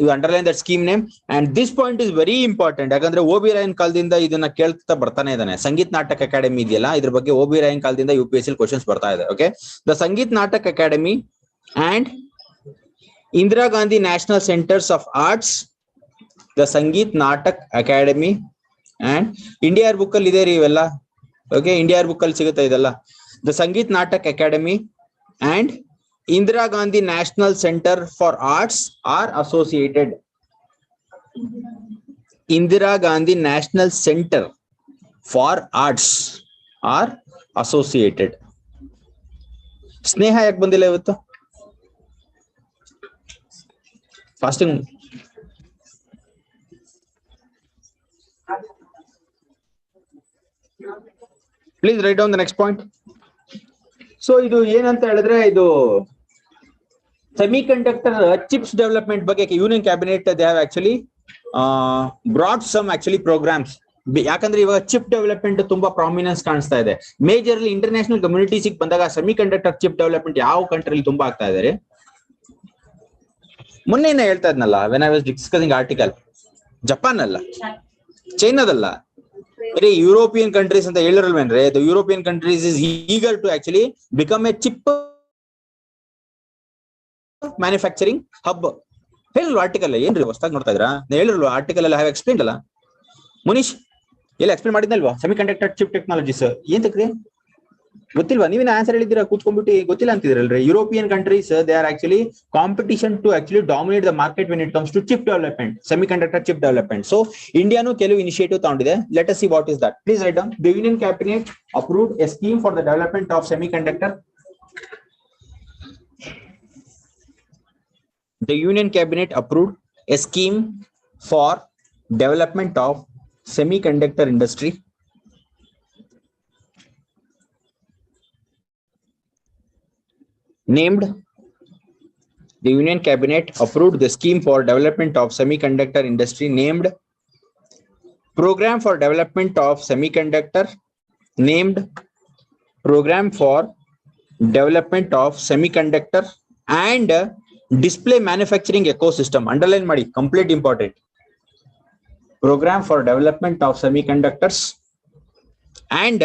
you underline that scheme name. And this point is very important. ಯಾಕಂದ್ರೆ OB ರಾಯನ್ ಕಾಲದಿಂದ ಇದನ್ನ ಕೇಳ್ತಾ ಬರ್ತಾನೆ ಇದ್ದಾನೆ. ಸಂಗೀತ್ ನಾಟಕ academy ಇದೆಯಲ್ಲ, ಇದ್ರ ಬಗ್ಗೆ OB ರಾಯನ್ ಕಾಲದಿಂದ UPSC ಕ್ವಶನ್ಸ್ ಬರ್ತಾ ಇದೆ. ಓಕೆ, ದ ಸಂಗೀತ್ ನಾಟಕ academy and Indira Gandhi National Centers of Arts, the Sangeet Natak Academy and India book ಅಲ್ಲಿ ಇದೆ ರೀ ಇವೆಲ್ಲ. ಓಕೆ, ಇಂಡಿಯಾ ಬುಕ್ ಅಲ್ಲಿ ಸಿಗುತ್ತೆ ಇದೆಲ್ಲ. The Sangeet Natak Academy and Indira Gandhi National Center for Arts are associated. Indira Gandhi National Center for Arts are associated. ಸ್ನೇಹ ಯಾಕೆ ಬಂದಿಲ್ಲ ಇವತ್ತು? Fasting. Please write down the next point. So ಇದು ಏನಂತ ಹೇಳಿದ್ರೆ, ಇದು semiconductor chips development ಬಗ್ಗೆ union cabinet they have actually brought some programs. ಯಾಕಂದ್ರೆ ಇವಾಗ ಚಿಪ್ ಡೆವಲಪ್ಮೆಂಟ್ ತುಂಬಾ ಪ್ರಾಮಿನೆನ್ಸ್ ಕಾಣಿಸ್ತಾ ಇದೆ. ಮೇಜರ್ಲಿ ಇಂಟರ್ನ್ಯಾಷನಲ್ ಕಮ್ಯುನಿಟೀಸ್ ಬಂದಾಗ ಸೆಮಿ ಕಂಡಕ್ಟರ್ ಚಿಪ್ ಡೆವಲಪ್ಮೆಂಟ್ ಯಾವ ಕಂಟ್ರಿಲಿ ತುಂಬಾ ಆಗ್ತಾ ಇದೆ? ಮೊನ್ನೆ ಹೇಳ್ತಾ ಇದ್ನಲ್ಲ, when I was discussing article, Japan ಅಲ್ಲ, ಚೈನಾದಲ್ಲ, ಬರೀ ಯುರೋಪಿಯನ್ ಕಂಟ್ರೀಸ್ ಅಂತ ಹೇಳಿರಲ್ವೇನ್ರಿ? The European countries is eager to actually become a chip manufacturing hub. ಹೇಳಿಲ್ವ ಆರ್ಟಿಕಲ್? ಏನ್ರಿ ಹೊಸದಾಗಿ ನೋಡ್ತಾ ಇದ್ರಾ? ಹೇಳಿಲ್ವ ಆರ್ಟಿಕಲ್ ಎಲ್ಲ ಹ್ಯಾವ್ ಎಕ್ಸ್ಪ್ಲೇನ್ ಅಲ್ಲ ಮುನೀಶ್? ಎಲ್ಲ ಎಕ್ಸ್ಪ್ಲೇನ್ ಮಾಡಿದ್ನಲ್ವಾ ಸೆಮಿ ಕಂಡಕ್ಟರ್ ಚಿಪ್ ಟೆಕ್ನಾಲಜೀಸ್? ಏನ್ ತಕ್ರಿ ಗೊತ್ತಿಲ್ವಾ? ನೀವೇನ ಆನ್ಸರ್ ಹೇಳಿದ್ದೀರಾ ಕೂತ್ಕೊಂಡ್ಬಿಟ್ಟು ಗೊತ್ತಿಲ್ಲ ಅಂತಿದ್ರಲ್ರಿ. European countries they are actually competition to actually dominate the market when it comes to chip development, semiconductor chip development. So ಇಂಡಿಯಾನು ಕೆಲವು ಇನಿಷಿಯೇಟಿವ್ ತಗೊಂಡಿದೆ. Let us see what is that. Please write down. The union cabinet approved a scheme for the development of semiconductor. The Union Cabinet approved a scheme for development of semiconductor industry. Named, the Union Cabinet approved the scheme for development of semiconductor industry named Program for Development of Semiconductor, named Program for Development of Semiconductor and Display Manufacturing Ecosystem. Underline ಮಾಡಿ, complete important. Program for Development of Semiconductors and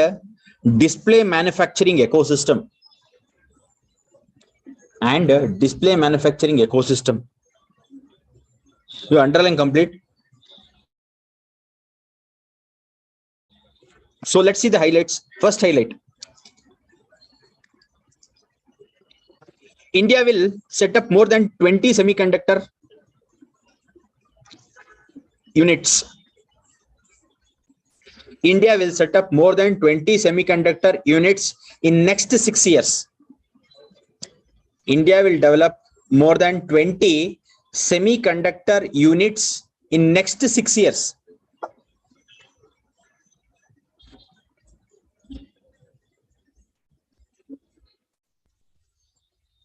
Display Manufacturing Ecosystem. And Display Manufacturing Ecosystem. You underline complete. So let's see the highlights. First highlight. India will set up more than 20 semiconductor units. India will set up more than 20 semiconductor units in next 6 years. India will develop more than 20 semiconductor units in next 6 years.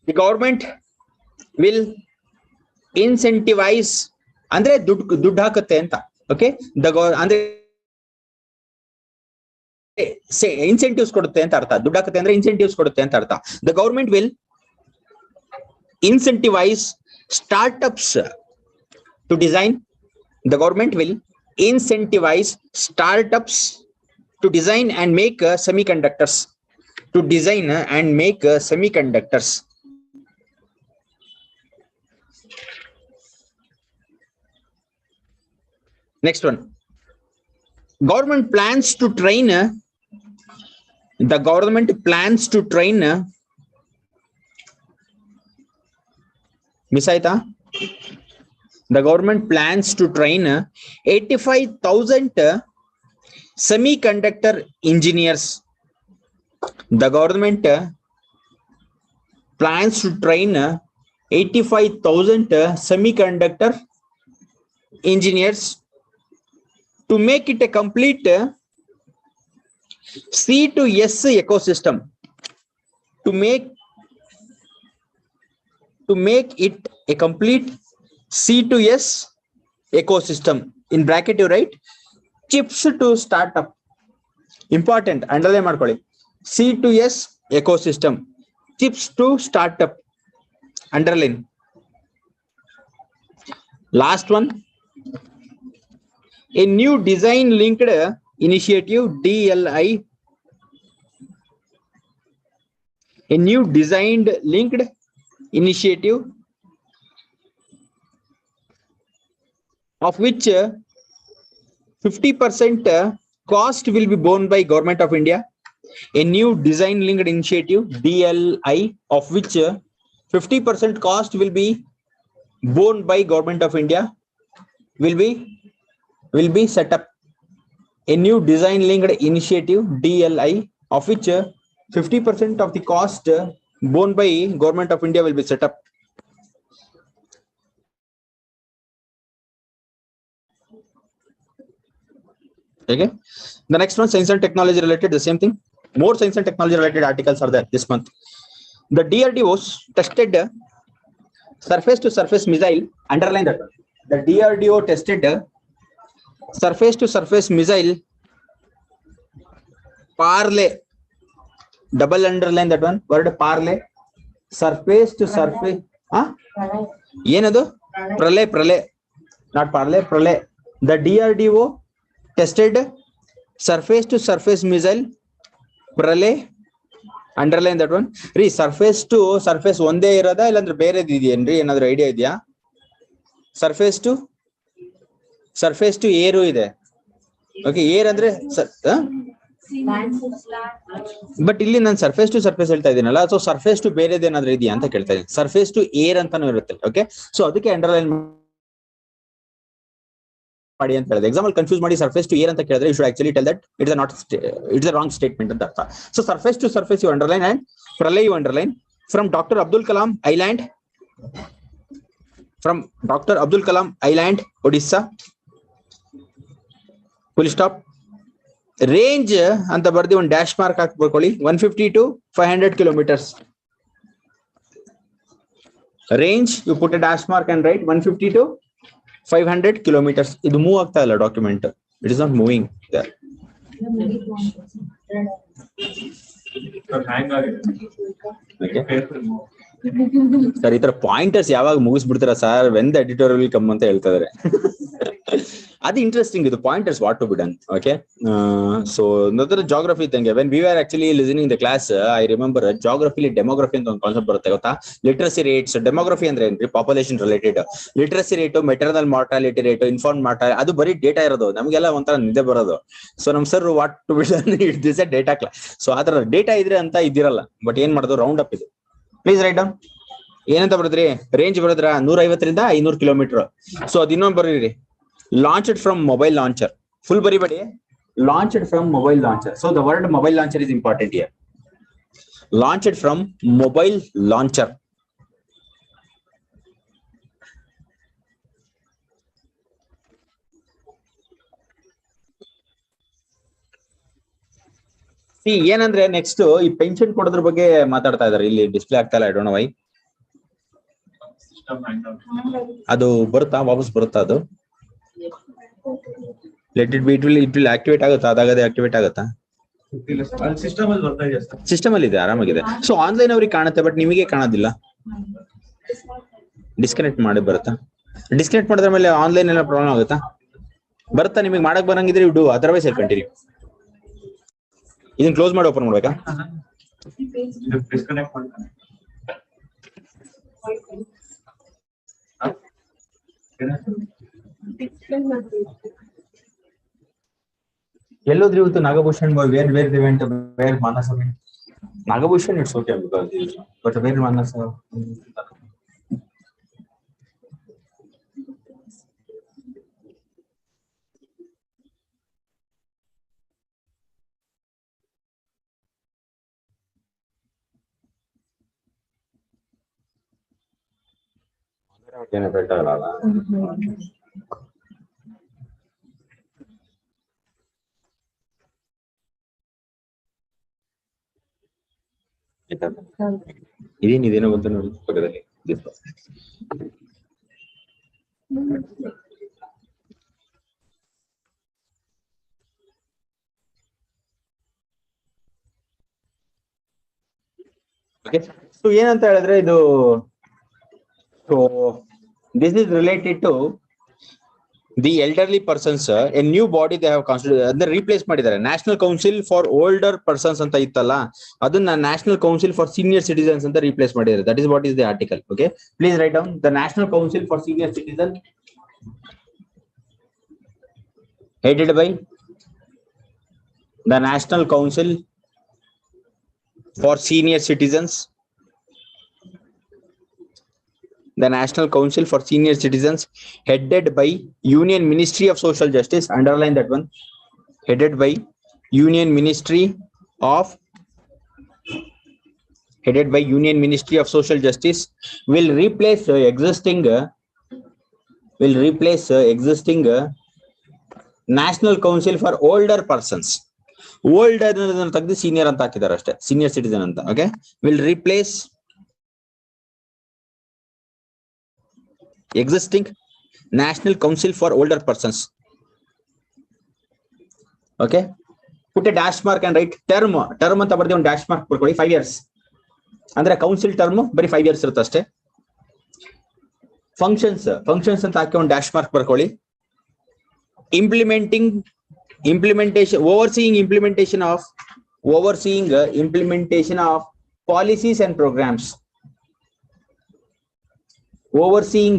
The government will incentivize, ಅಂದ್ರೆ ದುಡ್ಡು ಹಾಕುತ್ತೆ ಅಂತ. Okay, ಅಂದ್ರೆ incentives ಕೊಡುತ್ತೆ ಅಂತ ಅರ್ಥ. ದುಡ್ಡು ಹಾಕುತ್ತೆ ಅಂದ್ರೆ ಇನ್ಸೆಂಟಿವ್ಸ್ ಕೊಡುತ್ತೆ ಅಂತ ಅರ್ಥ. The government will incentivize startups to design. The government will incentivize startups to design and make semiconductors. To design and make semiconductors. Next one. Government plans to train. The government plans to train. Miss Aita? The government plans to train 85,000 semiconductor engineers. The government plans to train 85,000 semiconductor engineers to make it a complete C to S ecosystem. To make it a complete C to S ecosystem. In bracket you write chips to startup. Important, underline ಮಾಡ್ಕೊಳ್ಳಿ. C to S ecosystem, chips to startup. Underline. Last one, a new design linked initiative DLI. A new designed linked initiative of which 50% cost will be borne by Government of India. A new design linked initiative DLI of which 50% cost will be borne by Government of India will be set up. A new design linked initiative DLI of which 50% of the cost borne by Government of India will be set up. Okay. The next one, science and technology related, the same thing. More science and technology related articles are there this month. The DRDO's tested surface to surface missile. Underline that. The DRDO tested surface to surface missile, parlay, double underline that one word, parlay, surface to surface, ಏನದು pralay, not parlay, pralay. The DRDO tested surface to surface missile, pralay, underline that one. ರೀ surface to surface ಒಂದೇ ಇರೋದಾ ಇಲ್ಲಾಂದ್ರೆ ಬೇರೆದು ಇದೆಯೇನ್ರಿ, ಏನಾದ್ರು idea ಇದೆಯಾ? Surface to ಏರು ಇದೆ. ಓಕೆ, ಏರ್ ಅಂದ್ರೆ ಬಟ್ ಇಲ್ಲಿ ನಾನು ಸರ್ಫೇಸ್ ಟು ಸರ್ಫೇಸ್ ಹೇಳ್ತಾ ಇದ್ದೀನಲ್ಲ, ಸೊ ಸರ್ಫೇಸ್ ಟು ಬೇರೆದು ಏನಾದ್ರು ಇದೆಯಾ ಅಂತ ಕೇಳ್ತಾ ಇದ್ದೀನಿ. ಸರ್ಫೇಸ್ ಟು ಏರ್ ಅಂತಾನು ಇರುತ್ತೆ. ಓಕೆ, ಸೊ ಅದಕ್ಕೆ ಅಂಡರ್ಲೈನ್ ಮಾಡಿ ಅಂತ ಹೇಳಿದೆ. ಎಕ್ಸಾಂಪಲ್ ಕನ್ಫ್ಯೂಸ್ ಮಾಡಿ ಸರ್ಫೇಸ್ ಟು ಏರ್ ಅಂತ ಕೇಳಿದ್ರೆ you should actually tell that it's a wrong statement ಅಂತ ಅರ್ಥ. So surface to surface you underline and Pralay you underline. From doctor Abdul Kalam island, Odisha, full stop. Range ಅಂತ ಬರ್ದಿ ಒಂದು ಡ್ಯಾಶ್ ಮಾರ್ಕ್ ಹಾಕ್ಬೇಕೊಳ್ಳಿ. 150 to 500 kilometers. Range you put a dash mark and write 150 to 500 kilometers. ಇದು move ಆಗ್ತಾ ಇಲ್ಲ document, it is not moving. Sir ಈ ತರ pointers ಯಾವಾಗ ಮುಗಿಸ್ಬಿಡ್ತಾರ sir, when the editorial will come ಅಂತ ಹೇಳ್ತಾ ಇದಾರೆ. ಅದು ಇಂಟ್ರೆಸ್ಟಿಂಗ್, ಇದು pointers what to be done. Okay, so geography ಇದ್ದಂಗೆ when we are actually listening the class, I remember geographically demography ಅಂತ ಒಂದು ಕಾನ್ಸೆಪ್ಟ್ ಬರುತ್ತೆ ಗೊತ್ತಾ? Literacy rates. ಡೆಮೋಗ್ರಫಿ ಅಂದ್ರೆ ಏನ್ರಿ? Population related. Literacy rate, maternal mortality rate, inform mortality, ಅದು ಬರೀ data ಇರೋದು. ನಮ್ಗೆಲ್ಲ ಒಂಥರ ನಿದ್ದೆ ಬರೋದು. ಸೊ ನಮ್ sir what to be done it this a data class. So ಆತರ ಡೇಟಾ ಇದ್ರೆ ಅಂತ ಇದಿರಲ್ಲ, ಬಟ್ ಏನ್ ಮಾಡೋದು, ರೌಂಡ್ ಅಪ್ ಇದು. Please write down. ಏನಂತ ಬರೋದ್ರಿ? ರೇಂಜ್ ಬರೋದ್ರ 150 to 500 kilometers. ಸೊ ಅದ್ ಇನ್ನೊಂದು ಬರೀರಿ, launched from mobile launcher. Full baribadi, launched from mobile launcher. So the word mobile launcher is important here. Launched from mobile launcher. See, ಏನಂದ್ರೆ next ಈ pension ಕೊಡೋದ್ರ ಬಗ್ಗೆ ಮಾತಾಡ್ತಾ ಇದಾರೆ. ಇಲ್ಲಿ ಡಿಸ್ಪ್ಲೇ ಆಗ್ತಾ ಇಲ್ಲ, ಐ ಡೋಂಟ್ ನೋ ವೈ. ಅದು ಬರುತ್ತಾ, ವಾಪಸ್ ಬರುತ್ತಾ ಅದು? Let it B, it will activate ಆಗುತ್ತಾ? ಅದಾಗದೆ ಆಕ್ಟಿವೇಟ್ ಆಗುತ್ತಾ? ಸಿಸ್ಟಮ್ ಅಲ್ಲಿ ಇದೆ, ಆರಾಮಾಗಿದೆ. ಸೊ ಆನ್ಲೈನ್ ಅವ್ರಿಗೆ ಕಾಣುತ್ತೆ, ಬಟ್ ನಿಮಗೆ ಕಾಣೋದಿಲ್ಲ. ಡಿಸ್ಕನೆಕ್ಟ್ ಮಾಡಿ ಬರುತ್ತಾ? ಡಿಸ್ಕನೆಕ್ಟ್ ಮಾಡಿದ್ರ ಮೇಲೆ ಆನ್ಲೈನ್ ಎಲ್ಲ ಪ್ರಾಬ್ಲಮ್ ಆಗುತ್ತಾ? ಬರುತ್ತಾ? ನಿಮಗೆ ಮಾಡಕ್ ಬರಂಗಿದ್ರೆ you do, otherwise I continue. ಇದನ್ನ ಕ್ಲೋಸ್ ಮಾಡಿ ಓಪನ್ ಮಾಡ್ಬೇಕಾ? ಎಲ್ಲೋದ್ರಿ ಇವತ್ತು Nagabhushan? Where the went? Where Manasa? Nagabhushan it's okay, but where Manasa? ಏನು ಬೆಟ್ಟಾಗಲ್ಲ. ಇದೇನೋ ಬಂತು ನೋಡಿ ಪಕ್ಕದಲ್ಲಿ. ಸೊ ಏನಂತ ಹೇಳಿದ್ರೆ ಇದು, so this is related to the elderly persons. A new body they have constitute, ಅದನ್ನ ರೀಪ್ಲೇಸ್ ಮಾಡಿದ್ದಾರೆ. National council for older persons ಅಂತ ಇತ್ತಲ್ಲ, ಅದನ್ನ national council for senior citizens ಅಂತ ರೀಪ್ಲೇಸ್ ಮಾಡಿದ್ದಾರೆ. That is what is the article. Okay, please write down. The national council for senior citizen headed by the National Council for Senior Citizens. The National Council for Senior Citizens, headed by Union Ministry of Social Justice. Underline that one. Headed by Union Ministry of Social Justice, will replace existing National Council for Older Persons. Older ತಗ್ದು senior ಅಂತ ಹಾಕಿದ್ದಾರೆ ಅಷ್ಟೇ, senior citizen ಅಂತ. Okay, will replace existing National Council for Older Persons. Okay, put a dash mark and write term ಅಂತ ಬರ್ದಿ ಒಂದು dash mark ಬರ್ಕೊಳ್ಳಿ. 5 years ಅಂದ್ರೆ ಕೌನ್ಸಿಲ್ ಟರ್ಮ್ ಬರೀ 5 years ಇರುತ್ತೆ ಅಷ್ಟೇ. ಫಂಕ್ಷನ್ಸ್ ಅಂತ ಹಾಕಿ ಒಂದು dash mark ಬರ್ಕೊಳ್ಳಿ. overseeing implementation of policies and programs. Overseeing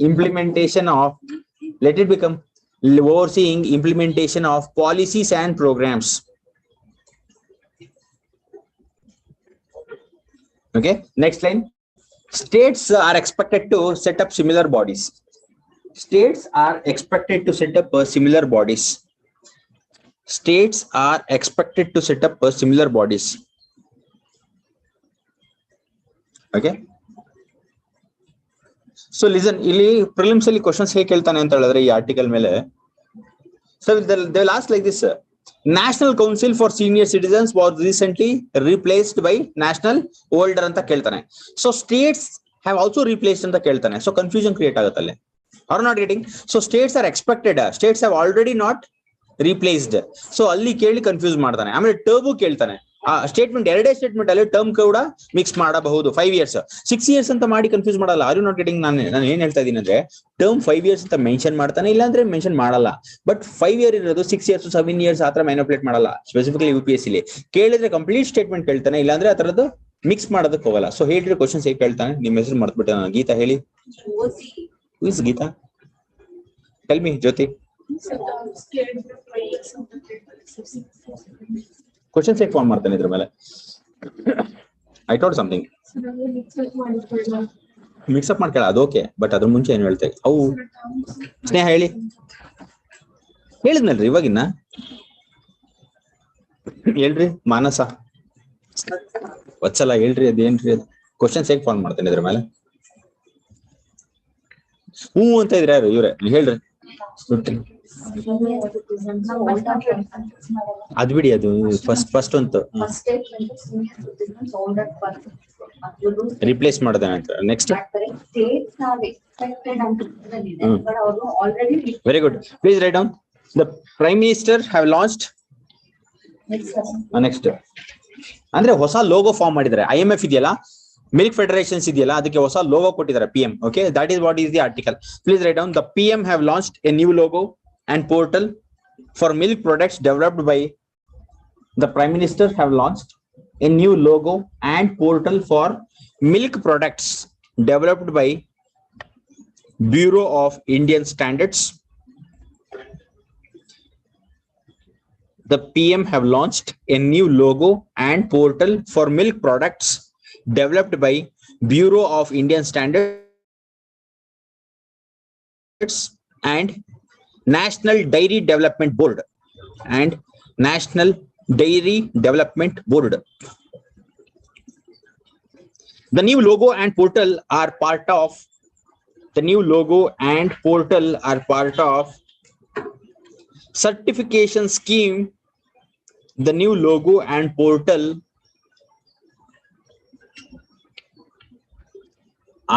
implementation of, let it become overseeing implementation of policies and programs. Okay, next line. States are expected to set up similar bodies. States are expected to set up similar bodies. States are expected to set up similar bodies. Okay. So listen, ಇಲ್ಲಿ prelims ಅಲ್ಲಿ questions ಹೇಗೆ ಕೇಳ್ತಾನೆ ಅಂತ ಹೇಳಿದ್ರೆ ಈ article ಮೇಲೆ, so they will ask like this: National Council for Senior Citizens was recently replaced by National Older ಅಂತ ಕೇಳ್ತಾನೆ. So states have also replaced ಅಂತ ಕೇಳ್ತಾನೆ. So confusion create ಆಗುತ್ತೆ ಅಲ್ಲಿ. Are not getting? So states are expected. States have already not replaced. So ಅಲ್ಲಿ ಕೇಳಿ confuse ಮಾಡ್ತಾನೆ. ಆಮೇಲೆ ಟರ್ಮ್ ಕೇಳ್ತಾನೆ. ಆ ಸ್ಟೇಟ್ಮೆಂಟ್ ಎರಡೇ ಸ್ಟೇಟ್ಮೆಂಟ್ ಅಲ್ಲಿ ಟರ್ಮ್ ಕೂಡ ಮಿಕ್ಸ್ ಮಾಡಬಹುದು. 5 years 6 years ಅಂತ ಮಾಡಿ ಕನ್ಫ್ಯೂಸ್ ಮಾಡಲ್ಲ. Are you not getting? ನಾನು ಏನ್ ಹೇಳ್ತಾ ಇದೀನಿ ಅಂದ್ರೆ ಟರ್ಮ್ 5 years ಅಂತ ಮೆನ್ಷನ್ ಮಾಡ್ತಾನೆ, ಇಲ್ಲಾಂದ್ರೆ ಮೆನ್ಷನ್ ಮಾಡಲ್ಲ. ಬಟ್ 5 year ಇರೋದು 6 years 7 years ಆತರ ಮ್ಯಾನಿಪುಲೇಟ್ ಮಾಡಲ್ಲ. ಸ್ಪೆಸಿಫಿಕಲಿ UPSC ಇಲ್ಲಿ ಕೇಳಿದ್ರೆ ಕಂಪ್ಲೀಟ್ ಸ್ಟೇಟ್ಮೆಂಟ್ ಕೇಳ್ತಾನೆ, ಇಲ್ಲಾಂದ್ರೆ ಅದರದ್ದು ಮಿಕ್ಸ್ ಮಾಡೋದಕ್ಕೆ ಹೋಗಲ್ಲ. ಸೊ ಹೇಳಿದ್ರೆ ಕ್ವಶನ್ಸ್ ಹೇಗೆ ಕೇಳ್ತಾನೆ. ನಿಮ್ಮ ಹೆಸರು ಮರ್ತ್ಬಿಟ್ಟೆ ನಾನು. ಗೀತಾ ಹೇಳಿ. Who is Geeta? Tell me, Jyoti. Questions ಹೇಗೆ ಫಾರ್ಮ್ ಮಾಡ್ತಾನೆ ಇದ್ರ ಮೇಲೆ? I told something. Mix up ಮಾಡ್ಕೊಳ್ಳ ಅದು ಓಕೆ, ಬಟ್ ಅದ್ರ ಮುಂಚೆ ಏನ್ ಹೇಳ್ತೇವೆ ಅವು. ಸ್ನೇಹ ಹೇಳಿ. ಹೇಳಿದ್ನಲ್ರಿ ಇವಾಗಿನ್ನ. ಹೇಳ್ರಿ. ಮಾನಸ ವತ್ಸಲ ಹೇಳ್ರಿ. ಅದೇನ್ರಿ ಅದು ಕ್ವಶನ್ಸ್ ಹೇಗೆ ಫಾರ್ಮ್ ಮಾಡ್ತಾನೆ ಇದ್ರ ಮೇಲೆ? ಹೂ ಅಂತ ಇದ್ರೆ ಯಾರು ಇವ್ರೆ? ಹೇಳ್ರಿ. ಅದ್ ಬಿಡಿ, ಅದು ಫಸ್ಟ್ ಅಂತ ರಿಪ್ಲೇಸ್ ಮಾಡಿದೆ ಅಂತ. Next. Very good. Please write down. The prime minister have launched. Next ಅಂದ್ರೆ ಹೊಸ ಲೋಗೋ ಫಾರ್ಮ್ ಮಾಡಿದ್ದಾರೆ. IMF ಇದೆಯಲ್ಲ, ಮಿಲ್ಕ್ ಫೆಡರೇಷನ್ಸ್ ಇದೆಯಲ್ಲ, ಅದಕ್ಕೆ ಹೊಸ ಲೋಗೋ ಕೊಟ್ಟಿದ್ದಾರೆ PM. Okay, that is what is the article. Please write down. The PM have launched A new logo and portal for milk products developed by the Prime Minister have launched a new logo and portal for milk products developed by Bureau of Indian Standards. The PM have launched a new logo and portal for milk products developed by Bureau of Indian Standards and National Dairy Development Board and National Dairy Development Board. The new logo and portal are part of certification scheme. The new logo and portal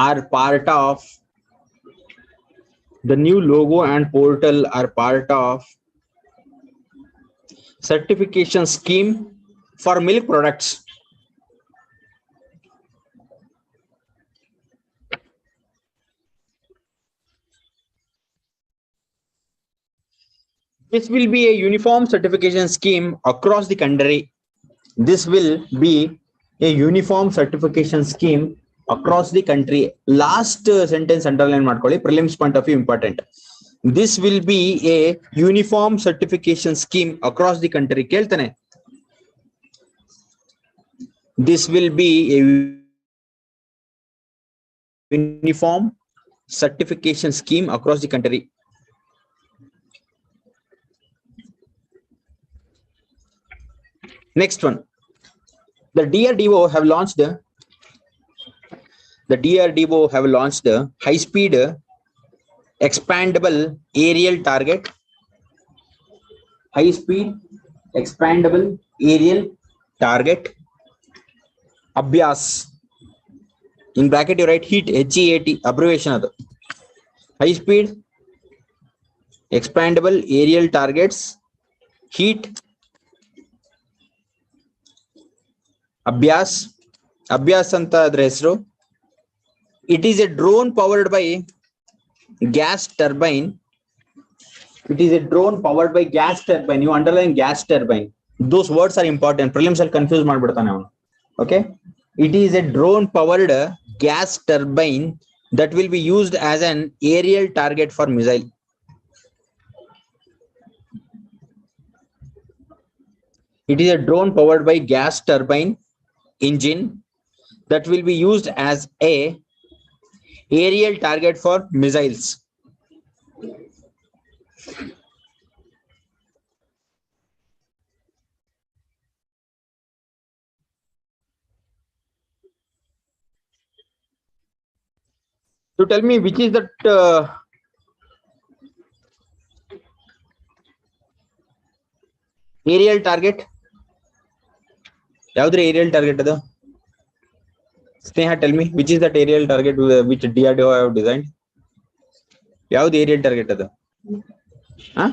are part of certification scheme for milk products. This will be a uniform certification scheme across the country. This will be a uniform certification scheme across the country. Last sentence underline ಮಾಡ್ಕೊಳ್ಳಿ. Prelims point of view important. This will be a uniform certification scheme across the country. ಕೇಳ್ತಾನೆ. This will be a uniform certification scheme across the country. Next one. The DRDO have launched the high-speed expandable aerial target. High-speed expandable aerial target. Abhyas. In bracket you write HEAT. HEAT abbreviation adu. High-speed expandable aerial targets. heat, ಅಭ್ಯಾಸ್ ಅಂತ ಅದ್ರ ಹೆಸರು. It is a drone powered by gas turbine. It is a drone powered by gas turbine. You underline gas turbine. Those words are important. Prelims ಅಲ್ಲಿ confuse ಮಾಡ್ಬಿಡ್ತಾನೆ ಅವನು. Okay. It is a drone powered gas turbine that will be used as an aerial target for missile. It is a drone powered by gas turbine engine that will be used as a aerial target for missiles. So tell me, which is that aerial target? Yaudri aerial target adu? Sneha, tell me, which is that aerial target which DRDO have designed? Yaud aerial target adu? Huh?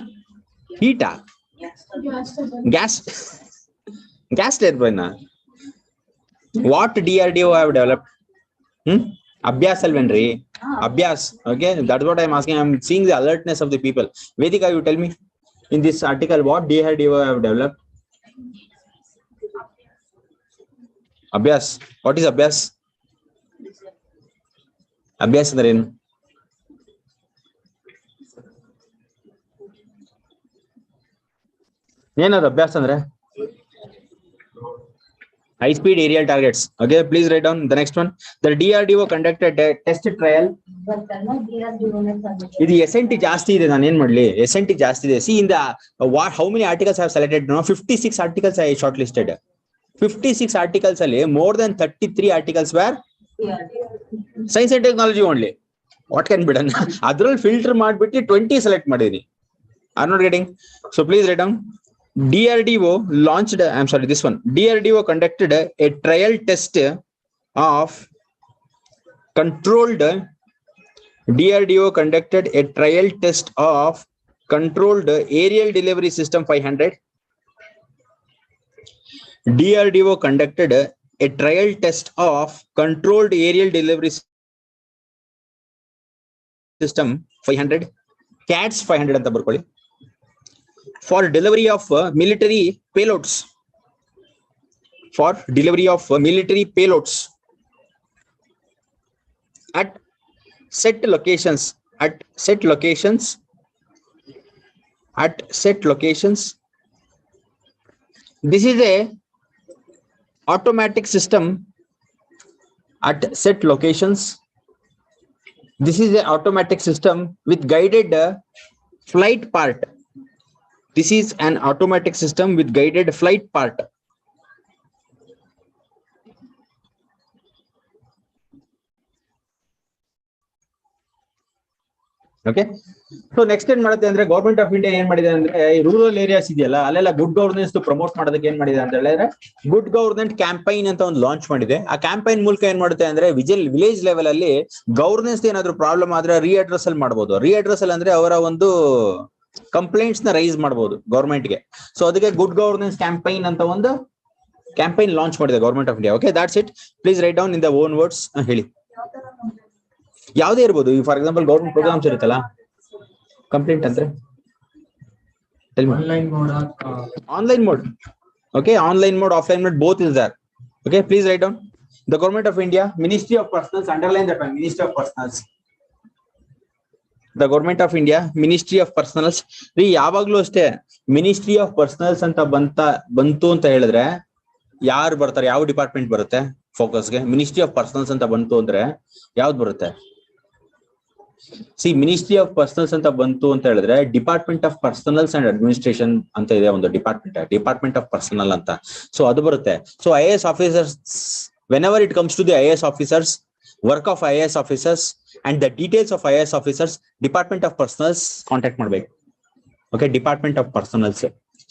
Heat? Gas turbine. What DRDO have developed? Abhyas alvenri. Abhyas. Okay, that's what I'm asking. I'm seeing the alertness of the people. Vedika, you tell me in this article what DRDO have developed? Abhyas. What is Abhyas? Abhyas ಅಂದ್ರೆ ಏನು? ಏನದು ಅಭ್ಯಾಸ ಅಂದ್ರೆ? High speed aerial targets. Okay, please write down the next one. The DRDO conducted a test trial. ಇದು SNT ಜಾಸ್ತಿ ಇದೆ, ನಾನು ಏನ್ ಮಾಡ್ಲಿ? SNT ಜಾಸ್ತಿ ಇದೆ. See in the what how many articles I have selected? No, 56 articles I shortlisted. 56 articles ಅಲ್ಲಿ more than 33 articles were science and technology only. What can be done? ಅದ್ರಲ್ಲಿ ಫಿಲ್ಟರ್ ಮಾಡ್ಬಿಟ್ಟು 20 ಸೆಲೆಕ್ಟ್ ಮಾಡಿದೀನಿ. Are not getting? So please write down. DRDO launched, I'm sorry, this one. DRDO conducted a trial test of controlled. DRDO conducted a trial test of controlled aerial delivery system 500. DRDO conducted a trial test of controlled aerial delivery system 500. CATS 500 ಅಂತ ಬರ್ಕೊಳ್ಳಿ. For delivery of military payloads. For delivery of military payloads at set locations. At set locations. At set locations. This is a automatic system at set locations. This is a automatic system with guided flight part. This is an automatic system with guided flight part. Okay. So next ಏನ್ ಮಾಡುತ್ತೆ ಅಂದ್ರೆ government of India ಏನ್ ಮಾಡಿದೆ ಅಂದ್ರೆ rural areas ಇದೆಯಲ್ಲ ಅಲ್ಲೆಲ್ಲ good governance promote ಮಾಡೋದಕ್ಕೆ ಏನ್ ಮಾಡಿದೆ ಅಂತ ಹೇಳಿದ್ರೆ ಗುಡ್ ಗವರ್ನೆಂಟ್ ಕ್ಯಾಂಪೈನ್ ಅಂತ ಒಂದು ಲಾಂಚ್ ಮಾಡಿದೆ. ಆ ಕ್ಯಾಂಪೈನ್ ಮೂಲಕ ಏನ್ ಮಾಡುತ್ತೆ ಅಂದ್ರೆ ವಿಲೇಜ್ ಲೆವೆಲ್ ಅಲ್ಲಿ ಗವರ್ನೆನ್ಸ್ ಏನಾದ್ರು ಪ್ರಾಬ್ಲಮ್ ಆದ್ರೆ ರೀಅಡ್ರೆಸಲ್ ಮಾಡಬಹುದು. ರೀಅಡ್ರೆಸಲ್ ಅಂದ್ರೆ ಅವರ ಒಂದು ಕಂಪ್ಲೇಂಟ್ಸ್ ನ ರೈಸ್ ಮಾಡಬಹುದು ಗವರ್ಮೆಂಟ್ಗೆ. ಸೊ ಅದಕ್ಕೆ ಗುಡ್ ಗವರ್ನೆನ್ಸ್ ಕ್ಯಾಂಪೈನ್ ಅಂತ ಒಂದು ಕ್ಯಾಂಪೈನ್ ಲಾಂಚ್ ಮಾಡಿದೆ government of India. Okay, that's it. Please write down in the own words. ಹೇಳಿ, ಯಾವುದೇ ಇರ್ಬೋದು. ಫಾರ್ ಎಕ್ಸಾಂಪಲ್ ಗವರ್ಮೆಂಟ್ ಪ್ರೋಗ್ರಾಮ್ಸ್ ಇರುತ್ತಲ್ಲ, ಕಂಪ್ಲೇಂಟ್ ಅಂದ್ರೆ online mode. Okay, online mode, offline mode, both is there. Okay, please write down. The government of India, ministry of personnels, underline that one, ministry of personnels. The government of India ministry of personals. ಯಾವಾಗ್ಲೂ ಅಷ್ಟೇ ministry of personals ಅಂತ ಬಂತು ಅಂತ ಹೇಳಿದ್ರೆ ಯಾರು ಬರ್ತಾರೆ? ಯಾವ department ಬರುತ್ತೆ ಫೋಕಸ್ಗೆ? ಮಿನಿಸ್ಟ್ರಿ ಆಫ್ ಪರ್ಸನಲ್ಸ್ ಅಂತ ಬಂತು ಅಂದ್ರೆ ಯಾವ್ದು ಬರುತ್ತೆ? ಮಿನಿಸ್ಟ್ರಿ ಆಫ್ ಪರ್ಸನಲ್ಸ್ ಅಂತ ಬಂತು ಅಂತ ಹೇಳಿದ್ರೆ department of personals and administration ಅಂತ ಇದೆ ಒಂದು ಡಿಪಾರ್ಟ್ಮೆಂಟ್ ಆಫ್ ಪರ್ಸನಲ್ ಅಂತ. ಸೊ ಅದು ಬರುತ್ತೆ. So IAS officers, whenever it comes to the IAS officers, work of IAS officers and the details of IAS officers, department of personals contact ಮಾಡ್ಬೇಕು. Okay, department of personals.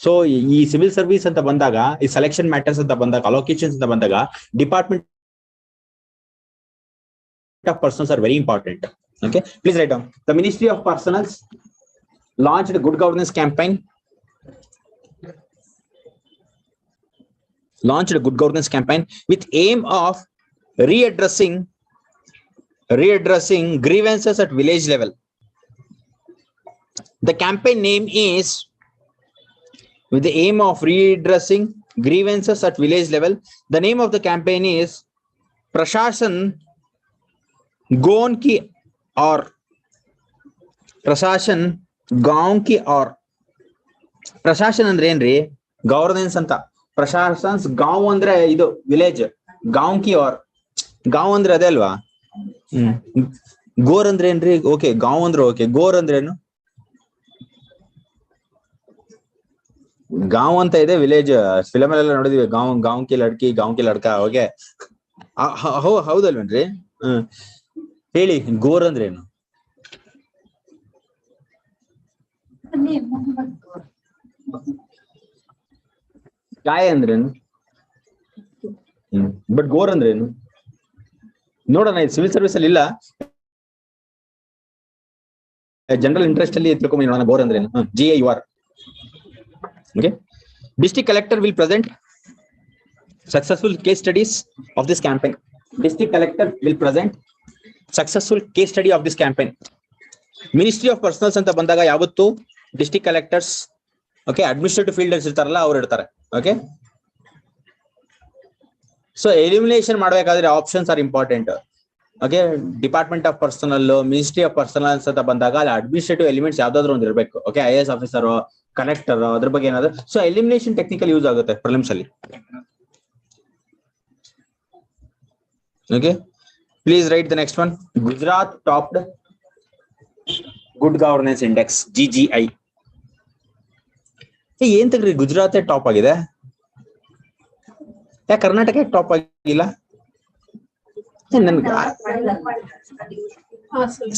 So ಈ civil service ಅಂತ ಬಂದಾಗ, ಈ selection matters ಅಂತ ಬಂದಾಗ, allocations ಅಂತ ಬಂದಾಗ department of personals are very important. Okay, please write down. The Ministry of Personnels launched a good governance campaign launched a good governance campaign with aim of readdressing grievances at village level. The campaign name is with the aim of readdressing grievances at village level. The name of the campaign is Prashashan Gaon ki aur. Prashashan Gaon ki aur. Prashashan ಅಂದ್ರೆ ಏನ್ರಿ? Governance ಅಂತ. ಪ್ರಶಾಸನ್ಸ್ ಗಾಂವ್ ಅಂದ್ರೆ ಇದು village. ಗಾಂವ್ ಕಿ R. ಗಾಂವ್ ಅಂದ್ರೆ ಅದೇ ಅಲ್ವಾ? ಗೋರ್ ಅಂದ್ರೆ ಏನ್ರಿ? ಓಕೆ, ಗಾಂವ್ ಅಂದ್ರೆ ಓಕೆ. ಗೋರ್ ಅಂದ್ರೆ ಏನು? ಗಾಂವ್ ಅಂತ ಇದೆ, ವಿಲೇಜ್. ಫಿಲಮ್ ಅಲ್ಲೆಲ್ಲ ನೋಡಿದ್ವಿ, ಗಾಂವ್ ಕಿ ಲಡ್ಕಿ, ಗಾಂವ್ ಕಿ ಲಡ್ಕ. ಓಕೆ, ಹೌದಲ್ವೇನ್ರಿ? ಹೇಳಿ, ಗೋರ್ ಅಂದ್ರೆ ಏನು? ಕಾಯ ಅಂದ್ರೇನು? ಬಟ್ ಗೋರ್ ಅಂದ್ರೇನು? ನೋಡೋಣ, ಇದು ಸಿವಿಲ್ ಸರ್ವಿಸ್ ಅಲ್ಲಿ ಇಲ್ಲ, ಜನರಲ್ ಇಂಟ್ರೆಸ್ಟ್ ಅಲ್ಲಿ ತಿಳ್ಕೊಂಬ ನೋಡೋಣ. ಗೋರ್ ಅಂದ್ರೇನು? GIUR. Okay. District collector will present successful case studies of this campaign. District collector will present successful case study of this campaign. Ministry of Personals ಅಂತ ಬಂದಾಗ ಯಾವತ್ತು district collectors, okay, administrative field ಅಲ್ಲಿ ಇರ್ತಾರಲ್ಲ ಅವ್ರು ಇರ್ತಾರೆ. ಓಕೆ, ಸೊ ಎಲಿಮಿನೇಷನ್ ಮಾಡಬೇಕಾದ್ರೆ options are important. Okay, department of personal, ministry of personals ಅಂತ ಬಂದಾಗ ಅಲ್ಲಿ ಅಡ್ಮಿನಿಸ್ಟ್ರೇಟಿವ್ ಎಲಿಮೆಂಟ್ಸ್ ಯಾವ್ದಾದ್ರು ಒಂದು ಇರಬೇಕು. ಓಕೆ, IAS ಆಫೀಸರ್, ಕಲೆಕ್ಟರ್, ಅದ್ರ ಬಗ್ಗೆ ಏನಾದ್ರು. ಸೊ ಎಲಿಮಿನೇಷನ್ ಟೆಕ್ನಿಕಲ್ ಯೂಸ್ ಆಗುತ್ತೆ ಪ್ರಿಲಿಮ್ಸ್ ಅಲ್ಲಿ. Okay, please right the next one. Gujarat topped good governance index, GGI. ಏನ್ ತಗ್ರಿ ಗುಜರಾತ್ ಟಾಪ್ ಆಗಿದೆ, ಯಾಕೆ ಕರ್ನಾಟಕ ಟಾಪ್ ಆಗಿಲ್ಲ? ನನ್ಗೆ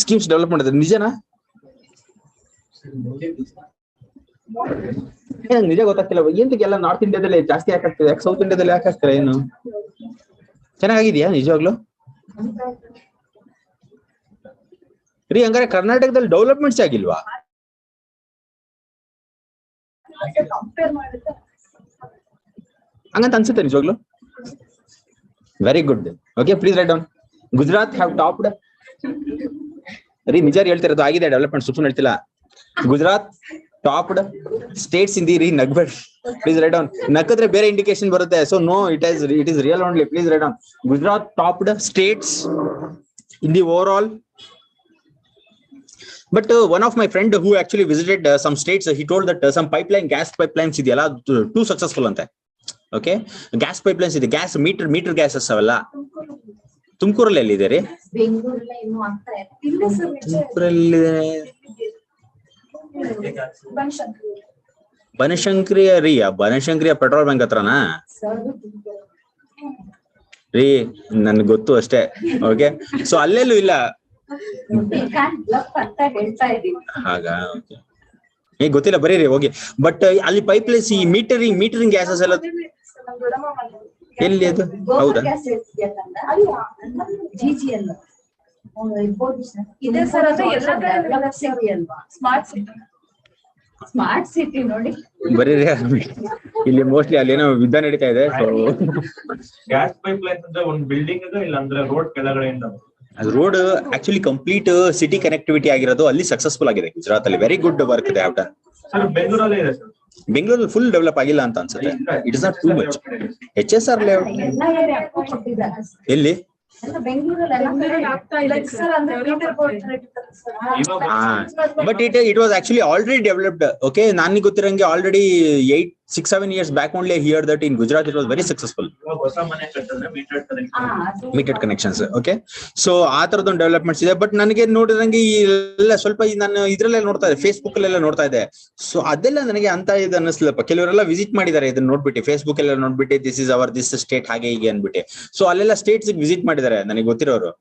ಸ್ಕೀಮ್ಸ್ ಡೆವಲಪ್ ಮಾಡಿದ್ರೆ ನಿಜನಾ? ನಿಜ ಗೊತ್ತಾಗ್ತಿಲ್ಲ. ಎಂತಕ್ಕೆಲ್ಲ ನಾರ್ತ್ ಇಂಡಿಯಾದಲ್ಲಿ ಜಾಸ್ತಿ ಯಾಕೆ ಆಗ್ತದೆ, ಯಾಕೆ ಸೌತ್ ಇಂಡಿಯಾದಲ್ಲಿ ಯಾಕೆ ಆಗ್ತಾರೆ? ಏನು ಚೆನ್ನಾಗಿದ್ಯಾ ನಿಜವಾಗ್ಲು ರೀ? ಹಂಗಾರೆ ಕರ್ನಾಟಕದಲ್ಲಿ ಡೆವಲಪ್ಮೆಂಟ್ಸ್ ಆಗಿಲ್ವಾ? ಹಂಗಂತ ಅನ್ಸುತ್ತೆ ನಿಜವಾಗ್ಲು. Very good. Okay, please write down. Gujarat have topped. ರೀ ನಿಜ ಹೇಳ್ತಿರೋದು, ಆಗಿದೆ ಡೆವಲಪ್ಮೆಂಟ್, ಸುಮ್ಮನೆ ಹೇಳ್ತಿಲ್ಲ. Gujarat topped states in the ರೀ. ನಗ್ಬೇಡಿ, ಪ್ಲೀಸ್ ರೈಟ್ ಡೌನ್. ನಕ್ಕಿದ್ರೆ ಬೇರೆ ಇಂಡಿಕೇಶನ್ ಬರುತ್ತೆ. So no, it is real only. Please write down. Gujarat topped states in the overall. But one of my friend who actually visited some states, he told that some gas pipelines idiyala too successful ante. Okay, gas pipelines ಇದೆ, gas meter gases ಅವಲ್ಲ. ತುಮಕೂರಲ್ಲಿ ಎಲ್ಲಿದೆ ರೀ? ಬೆಂಗಳೂರಲ್ಲಿ ಇನ್ನೂ ಆಗ್ತಾ ಇದೆ. ತುಮಕೂರಲ್ಲಿ ಬನಶಂಕರಿಯ ರೀ, ಬನಶಂಕರಿಯ ಪೆಟ್ರೋಲ್ ಬಂಕ್ ಹತ್ರನಾ ರೀ? ನನ್ಗೆ ಗೊತ್ತು ಅಷ್ಟೇ. ಓಕೆ, ಸೊ ಅಲ್ಲೆಲ್ಲೂ ಇಲ್ಲ ಹಾಗ? ಈಗ ಗೊತ್ತಿಲ್ಲ, ಬರೀರಿ ಹೋಗಿ. ಬಟ್ ಅಲ್ಲಿ ಪೈಪ್ಲೈನ್ಸ್, ಈ ಮೀಟರಿಂಗ್ ಗ್ಯಾಸಸ್ ಎಲ್ಲ ಎಲ್ಲಿ ಅದು? ಹೌದಾ? ಸ್ಮಾರ್ಟ್ ಸಿಟಿ ನೋಡಿ ಬರೀರಿ. ಇಲ್ಲಿ ಮೋಸ್ಟ್ಲಿ ಅಲ್ಲಿ ಏನೋ ಯುದ್ಧ ನಡೀತಾ ಇದೆ. ಸೊ ಗ್ಯಾಸ್ ಪೈಪ್ ಲೈನ್ ಅಂದ್ರೆ ಒಂದು ಬಿಲ್ಡಿಂಗ್ ಇದೆ, ಇಲ್ಲ ಅಂದ್ರೆ ರೋಡ್ ಕೆಳಗಡೆಯಿಂದ. ಅದು road actually complete city connectivity ಆಗಿರೋದು ಅಲ್ಲಿ ಸಕ್ಸಸ್ಫುಲ್ ಆಗಿದೆ ಗುಜರಾತ್ ಅಲ್ಲಿ. ವೆರಿ ಗುಡ್ ವರ್ಕ್ ಇದೆ. ಬೆಂಗಳೂರಲ್ಲಿ ಇದೆ ಸರ್. ಬೆಂಗಳೂರಲ್ಲಿ ಫುಲ್ ಡೆವಲಪ್ ಆಗಿಲ್ಲ ಅಂತ ಅನ್ಸುತ್ತೆ. It is not too much. HSR layout ಎಲ್ಲಿ? But it was actually already developed. Okay, nani ಗೊತ್ತಿರಂಗೆ already 6-7 years back only I hear that in Gujarat it was very successful. Metered connections. Okay, so ಆ ತರದೊಂದು developments ಇದೆ. But ನನಗೆ ನೋಡಿದಂಗೆ ಎಲ್ಲ ಸ್ವಲ್ಪ ನಾನು ಇದ್ರಲ್ಲೇ ನೋಡ್ತಾ ಇದ್ದೆ, ಫೇಸ್ಬುಕ್ ಅಲ್ಲೆಲ್ಲ ನೋಡ್ತಾ ಇದ್ದೆ. ಸೊ ಅದೆಲ್ಲ ನನಗೆ ಅಂತ ಇದು ಅನ್ನಿಸ್ಲಪ್ಪ. ಕೆಲವರೆಲ್ಲ ವಿಸಿಟ್ ಮಾಡಿದ್ದಾರೆ ಇದನ್ನ ನೋಡ್ಬಿಟ್ಟು, ಫೇಸ್ಬುಕ್ ಎಲ್ಲ ನೋಡ್ಬಿಟ್ಟು ದಿಸ್ ಸ್ಟೇಟ್ ಹಾಗೆ ಹೀಗೆ ಅನ್ಬಿಟ್ಟು. ಸೊ ಅಲ್ಲೆಲ್ಲ ಸ್ಟೇಟ್ಸ್ ವಿಸಿಟ್ ಮಾಡಿದ್ದಾರೆ ನನಗೆ ಗೊತ್ತಿರೋರು.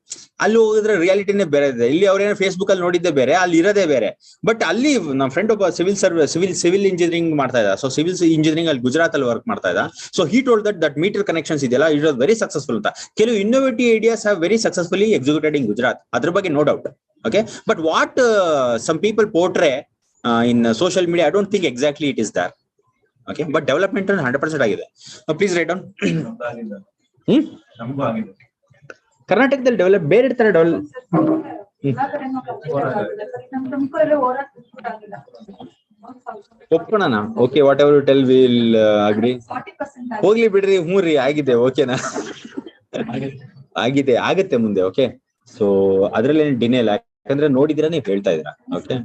ಅಲ್ಲಿ ಹೋಗಿದ್ರೆ ರಿಯಾಲಿಟಿನೇ ಬೇರೆ ಇದೆ. ಇಲ್ಲಿ ಅವ್ರೇನೋ ಫೇಸ್ಬುಕ್ ಅಲ್ಲಿ ನೋಡಿದ್ದೆ ಬೇರೆ, ಅಲ್ಲಿ ಇರೋದೇ ಬೇರೆ. ಬಟ್ ಅಲ್ಲಿ ನಮ್ಮ ಫ್ರೆಂಡ್ ಒಬ್ಬ ಸಿವಿಲ್ ಇಂಜಿನಿಯರಿಂಗ್ ಮಾಡ್ತಾ ಇದ್ದ. ಸೊ ಸಿವಿಲ್ ಇಂಜಿನಿಯರಿಂಗ್ ಅಲ್ಲಿ ಗುಜರಾತ್ ಅಲ್ಲಿ ವರ್ಕ್ ಮಾಡ್ತಾ ಇದ್ದ. So he told that meter connections ಇದೆಯಲ್ಲ, ಇಟ್ ವಾಸ್ ವೆರಿ ಸಕ್ಸಸ್ಫುಲ್ ಅಂತ. ಕೆಲವು innovative ideas have very successfully executed in Gujarat, ಅದ್ರ ಬಗ್ಗೆ no doubt. Okay, but what some people portray in social media, I don't think exactly it is there. Okay, but development 100% ಆಗಿದೆ. Please write down. ನಮಗೂ ಆಗಿದೆ. ಕರ್ನಾಟಕದಲ್ಲಿ develop ಬೇರೆ ತರ develop ಒಪ್ಪೋಣ. Okay, whatever you tell will agree. ಹೋಗ್ಲಿ ಬಿಡ್ರಿ, ಹ್ಞೂ ರೀ, ಆಗಿದೆ, ಓಕೆನಾ, ಆಗಿದೆ, ಆಗತ್ತೆ ಮುಂದೆ. ಓಕೆ, ಸೊ ಅದ್ರಲ್ಲಿ ಏನು ಡಿನೇ ಇಲ್ಲ, ಯಾಕಂದ್ರೆ ನೋಡಿದಿರ ನೀವು ಹೇಳ್ತಾ ಇದ್ದೀರಾ. ಓಕೆ,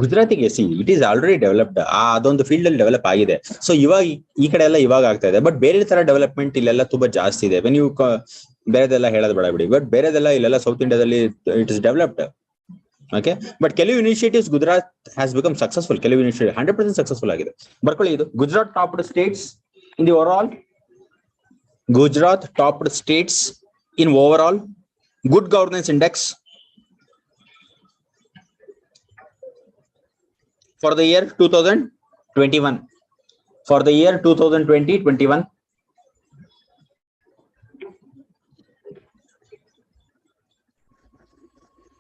ಗುಜರಾತಿಗೆ ಇಟ್ ಈಸ್ ಆಲ್ರೆಡಿ ಡೆವಲಪ್ಡ್, ಅದೊಂದು ಫೀಲ್ಡ್ ಅಲ್ಲಿ ಡೆವಲಪ್ ಆಗಿದೆ. ಸೊ ಇವಾಗ ಈ ಕಡೆ ಎಲ್ಲ ಇವಾಗ ಆಗ್ತಾ ಇದೆ, ಬಟ್ ಬೇರೆ ತರ ಡೆವಲಪ್ಮೆಂಟ್ ಇಲ್ಲೆಲ್ಲ ತುಂಬಾ ಜಾಸ್ತಿ ಇದೆ. ನೀವು ಬೇರೆದೆಲ್ಲ ಹೇಳೋದು ಬೇಡ ಬಿಡಿ, ಬಟ್ ಬೇರೆದೆಲ್ಲ ಇಲ್ಲೆಲ್ಲ ಸೌತ್ ಇಂಡಿಯಾದಲ್ಲಿ it is developed. Okay, but ಕೆಲವು initiatives Gujarat has become successful, ಕೆಲವು ಇನಿಷಿಯೇಟಿವ್ 100% ಸಕ್ಸಸ್ಫುಲ್ ಆಗಿದೆ. ಬರ್ಕೊಳ್ಳಿ, ಇದು Gujarat topped states in the overall. Gujarat topped states in overall good governance index for the year 2021. For the year 2020-21.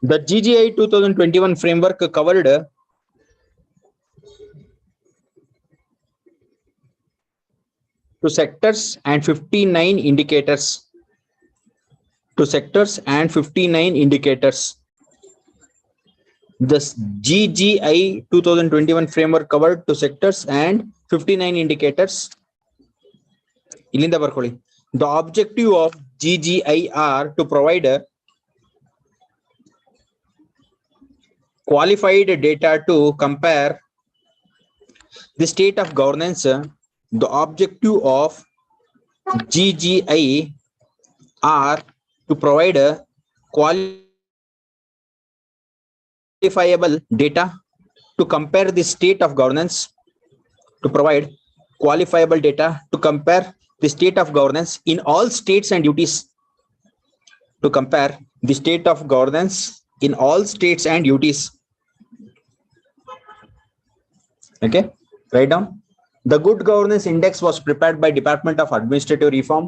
The GGI 2021 framework covered to sectors and 59 indicators. To sectors and 59 indicators. The GGI 2021 framework covered to sectors and 59 indicators. Ilinda barkoli. The objective of GGI are to provide qualified data to compare the state of governance. The objective of GGI are to provide qualifiable data to compare the state of governance, to provide qualifiable data to compare the state of governance in all states and duties, to compare the state of governance in all states and duties. Okay, write down. The good governance index was prepared by Department of Administrative Reform.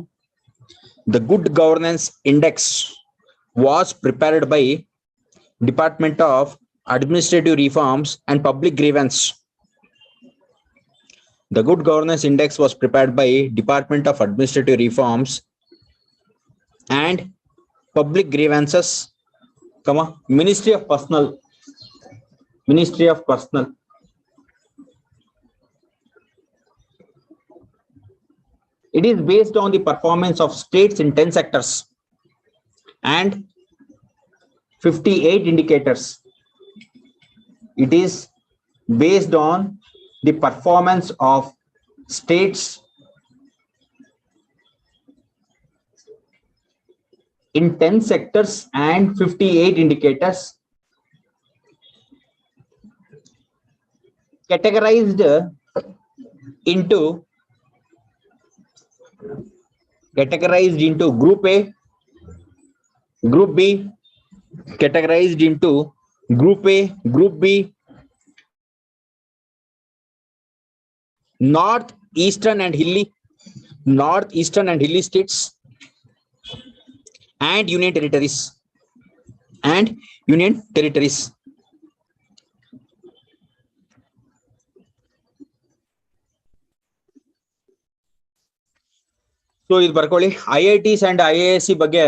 The good governance index was prepared by Department of Administrative Reforms and Public Grievance. The good governance index was prepared by Department of Administrative Reforms and Public Grievances, Ministry of Personnel. Ministry of Personnel. It is based on the performance of states in 10 sectors and 58 indicators. It is based on the performance of states in 10 sectors and 58 indicators, categorized into Group A, Group B, categorized into Group A, Group B, North, Eastern and Hilly states and Union Territories. So ಇದು ಬರ್ಕೊಳ್ಳಿ, IITs and IAS ಬಗ್ಗೆ.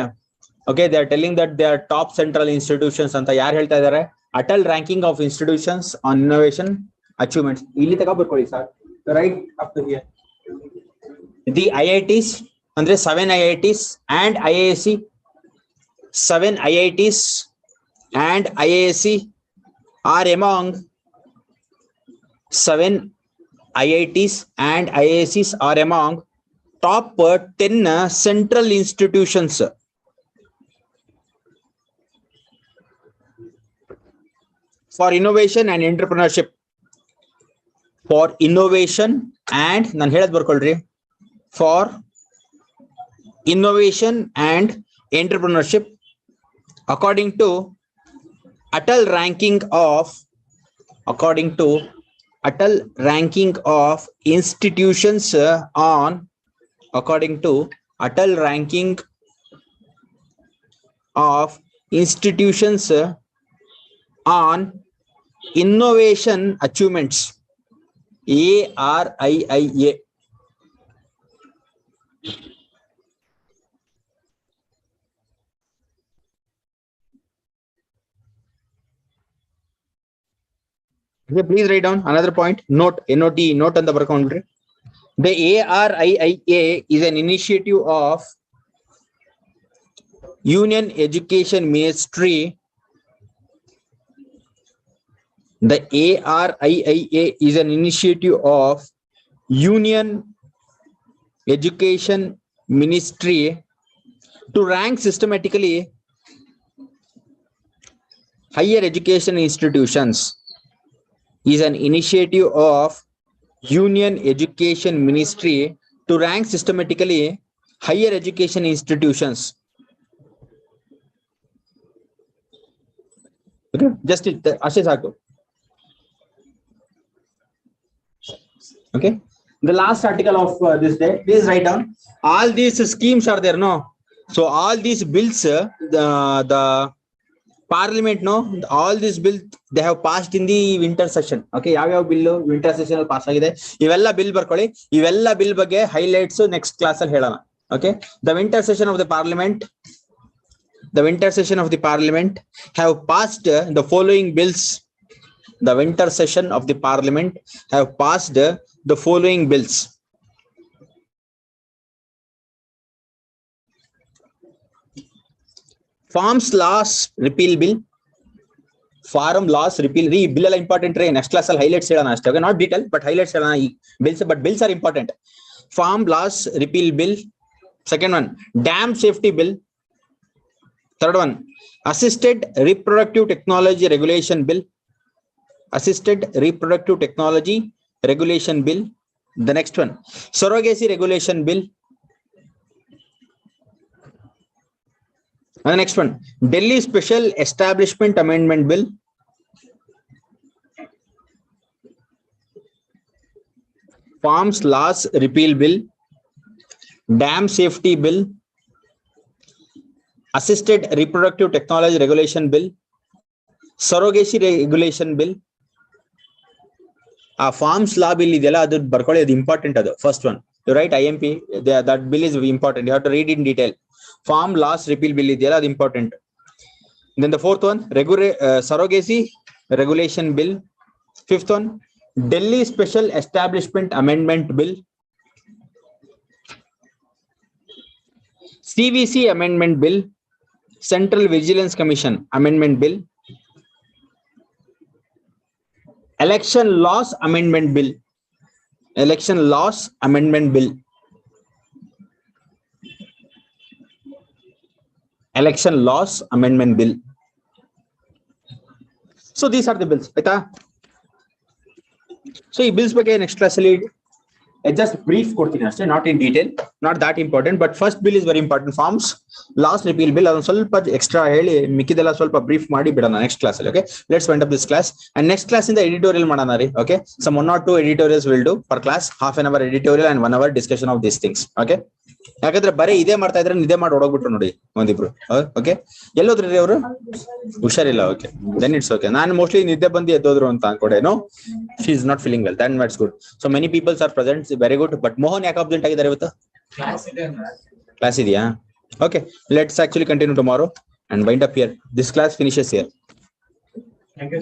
Okay, they are telling that they are top central institutions ಅಂತ ಯಾರು ಹೇಳ್ತಾ ಇದ್ದಾರೆ? Atal ranking of institutions on innovation achievements. ಇಲ್ಲಿ ತಗ ಬರ್ಕೊಳ್ಳಿ sir, right up to here. The IITs ಅಂದ್ರೆ 7 IITs and IASC, 7 IITs and IASC are among 7 IITs and IASCs are among top 10 central institutions for innovation and entrepreneurship. For innovation and ನಾನು ಹೇಳೋದು ಬರ್ಕೊಳ್ರಿ, for innovation and entrepreneurship according to Atal ranking of institutions on, according to Atal ranking of institutions on innovation achievements. ARIIA. Okay, please write down another point. Note, NOT, note on the barcountry. The ARIIA is an initiative of Union Education Ministry. The ARIIA is an initiative of Union Education Ministry to rank systematically higher education institutions. Is an initiative of Union Education Ministry to rank systematically higher education institutions. Okay, just it. Okay, the last article of this day. Please write down. All these schemes are there, no? So all these bills, the Parliament, no, all these bills they have passed in the winter session. Okay, ಯಾವ bill winter session ಅಲ್ಲಿ pass ಆಗಿದೆ, ಇವೆಲ್ಲ bill ಬರ್ಕೊಳ್ಳಿ. ಇವೆಲ್ಲ bill ಬಗ್ಗೆ highlights next class ಅಲ್ಲಿ ಹೇಳೋಣ. Okay, the winter session of the Parliament have passed the following bills. The winter session of the Parliament have passed the following bills. Farms Laws Repeal Bill. Farm Laws Repeal. Bill are important. Next class I'll highlights. Okay, not detail, but highlights. Bills, but bills are important. Farm Laws Repeal Bill. Second one, Dam Safety Bill. Third one, Assisted Reproductive Technology Regulation Bill. Assisted Reproductive Technology Regulation Bill. The next one, Surrogacy Regulation Bill. And the next one, Delhi Special Establishment Amendment Bill. Farms Laws Repeal Bill. Dam Safety Bill. Assisted Reproductive Technology Regulation Bill. Surrogacy Regulation Bill. Farms Law Bill idella adu barkoli, adu important adu. First one, you write IMP, that bill is important. You have to read in detail. Farm Laws Repeal Bill idella adu important. Then the fourth one, Surrogacy Regulation Bill. Fifth one, Delhi Special Establishment Amendment Bill. CVC Amendment Bill. Central Vigilance Commission Amendment Bill. Election Laws Amendment Bill. Election Laws Amendment Bill. Election Laws Amendment Bill. So these are the bills. So these bills ಬಗ್ಗೆ next class ಅಲ್ಲಿ just brief ಕೊಡ್ತೀನಿ ಅಷ್ಟೇ, not in detail, not that important, but first bill is very important. Farms Laws Repeal Bill ಅದೊಂದು ಸ್ವಲ್ಪ extra ಹೇಳಿ ಮಿಕ್ಕಿದೆಲ್ಲ ಸ್ವಲ್ಪ brief ಮಾಡಿ ಬಿಡೋಣ next class ಅಲ್ಲಿ. Okay, let's wind up this class and next class in the editorial ಮಾಡೋಣ ರೀ. Okay, some 1 or 2 editorials will do per class, half an hour editorial and 1 hour discussion of these things. Okay, ಯಾಕಂದ್ರೆ ಬರೀ ಇದೇ ಮಾಡ್ತಾ ಇದ್ರೆ ನಿದ್ದೆ ಮಾಡಿ ಓಡೋಗ್ಬಿಟ್ರು ನೋಡಿ ಒಂದಿಬ್ರು. ಓಕೆ, ಎಲ್ಲೋದ್ರಿ ರೀ ಅವರು? ಹುಷಾರಿಲ್ಲ. Okay, then it's okay. ನಾನು ಮೋಸ್ಟ್ಲಿ ನಿದ್ದೆ ಬಂದು ಎದ್ದೋದ್ರು ಅಂತ ಅನ್ಕೊಡೆ. No, she is not feeling well, that it's good. So many peoples are present, very good. But Mohan ಯಾಕೆ ಅಬ್ಸೆಂಟ್ ಆಗಿದ್ದಾರೆ ಇವತ್ತು? ಕ್ಲಾಸ್ ಇದೆಯಾ? Okay, let's actually continue tomorrow and wind up here. This class finishes here. Thank you.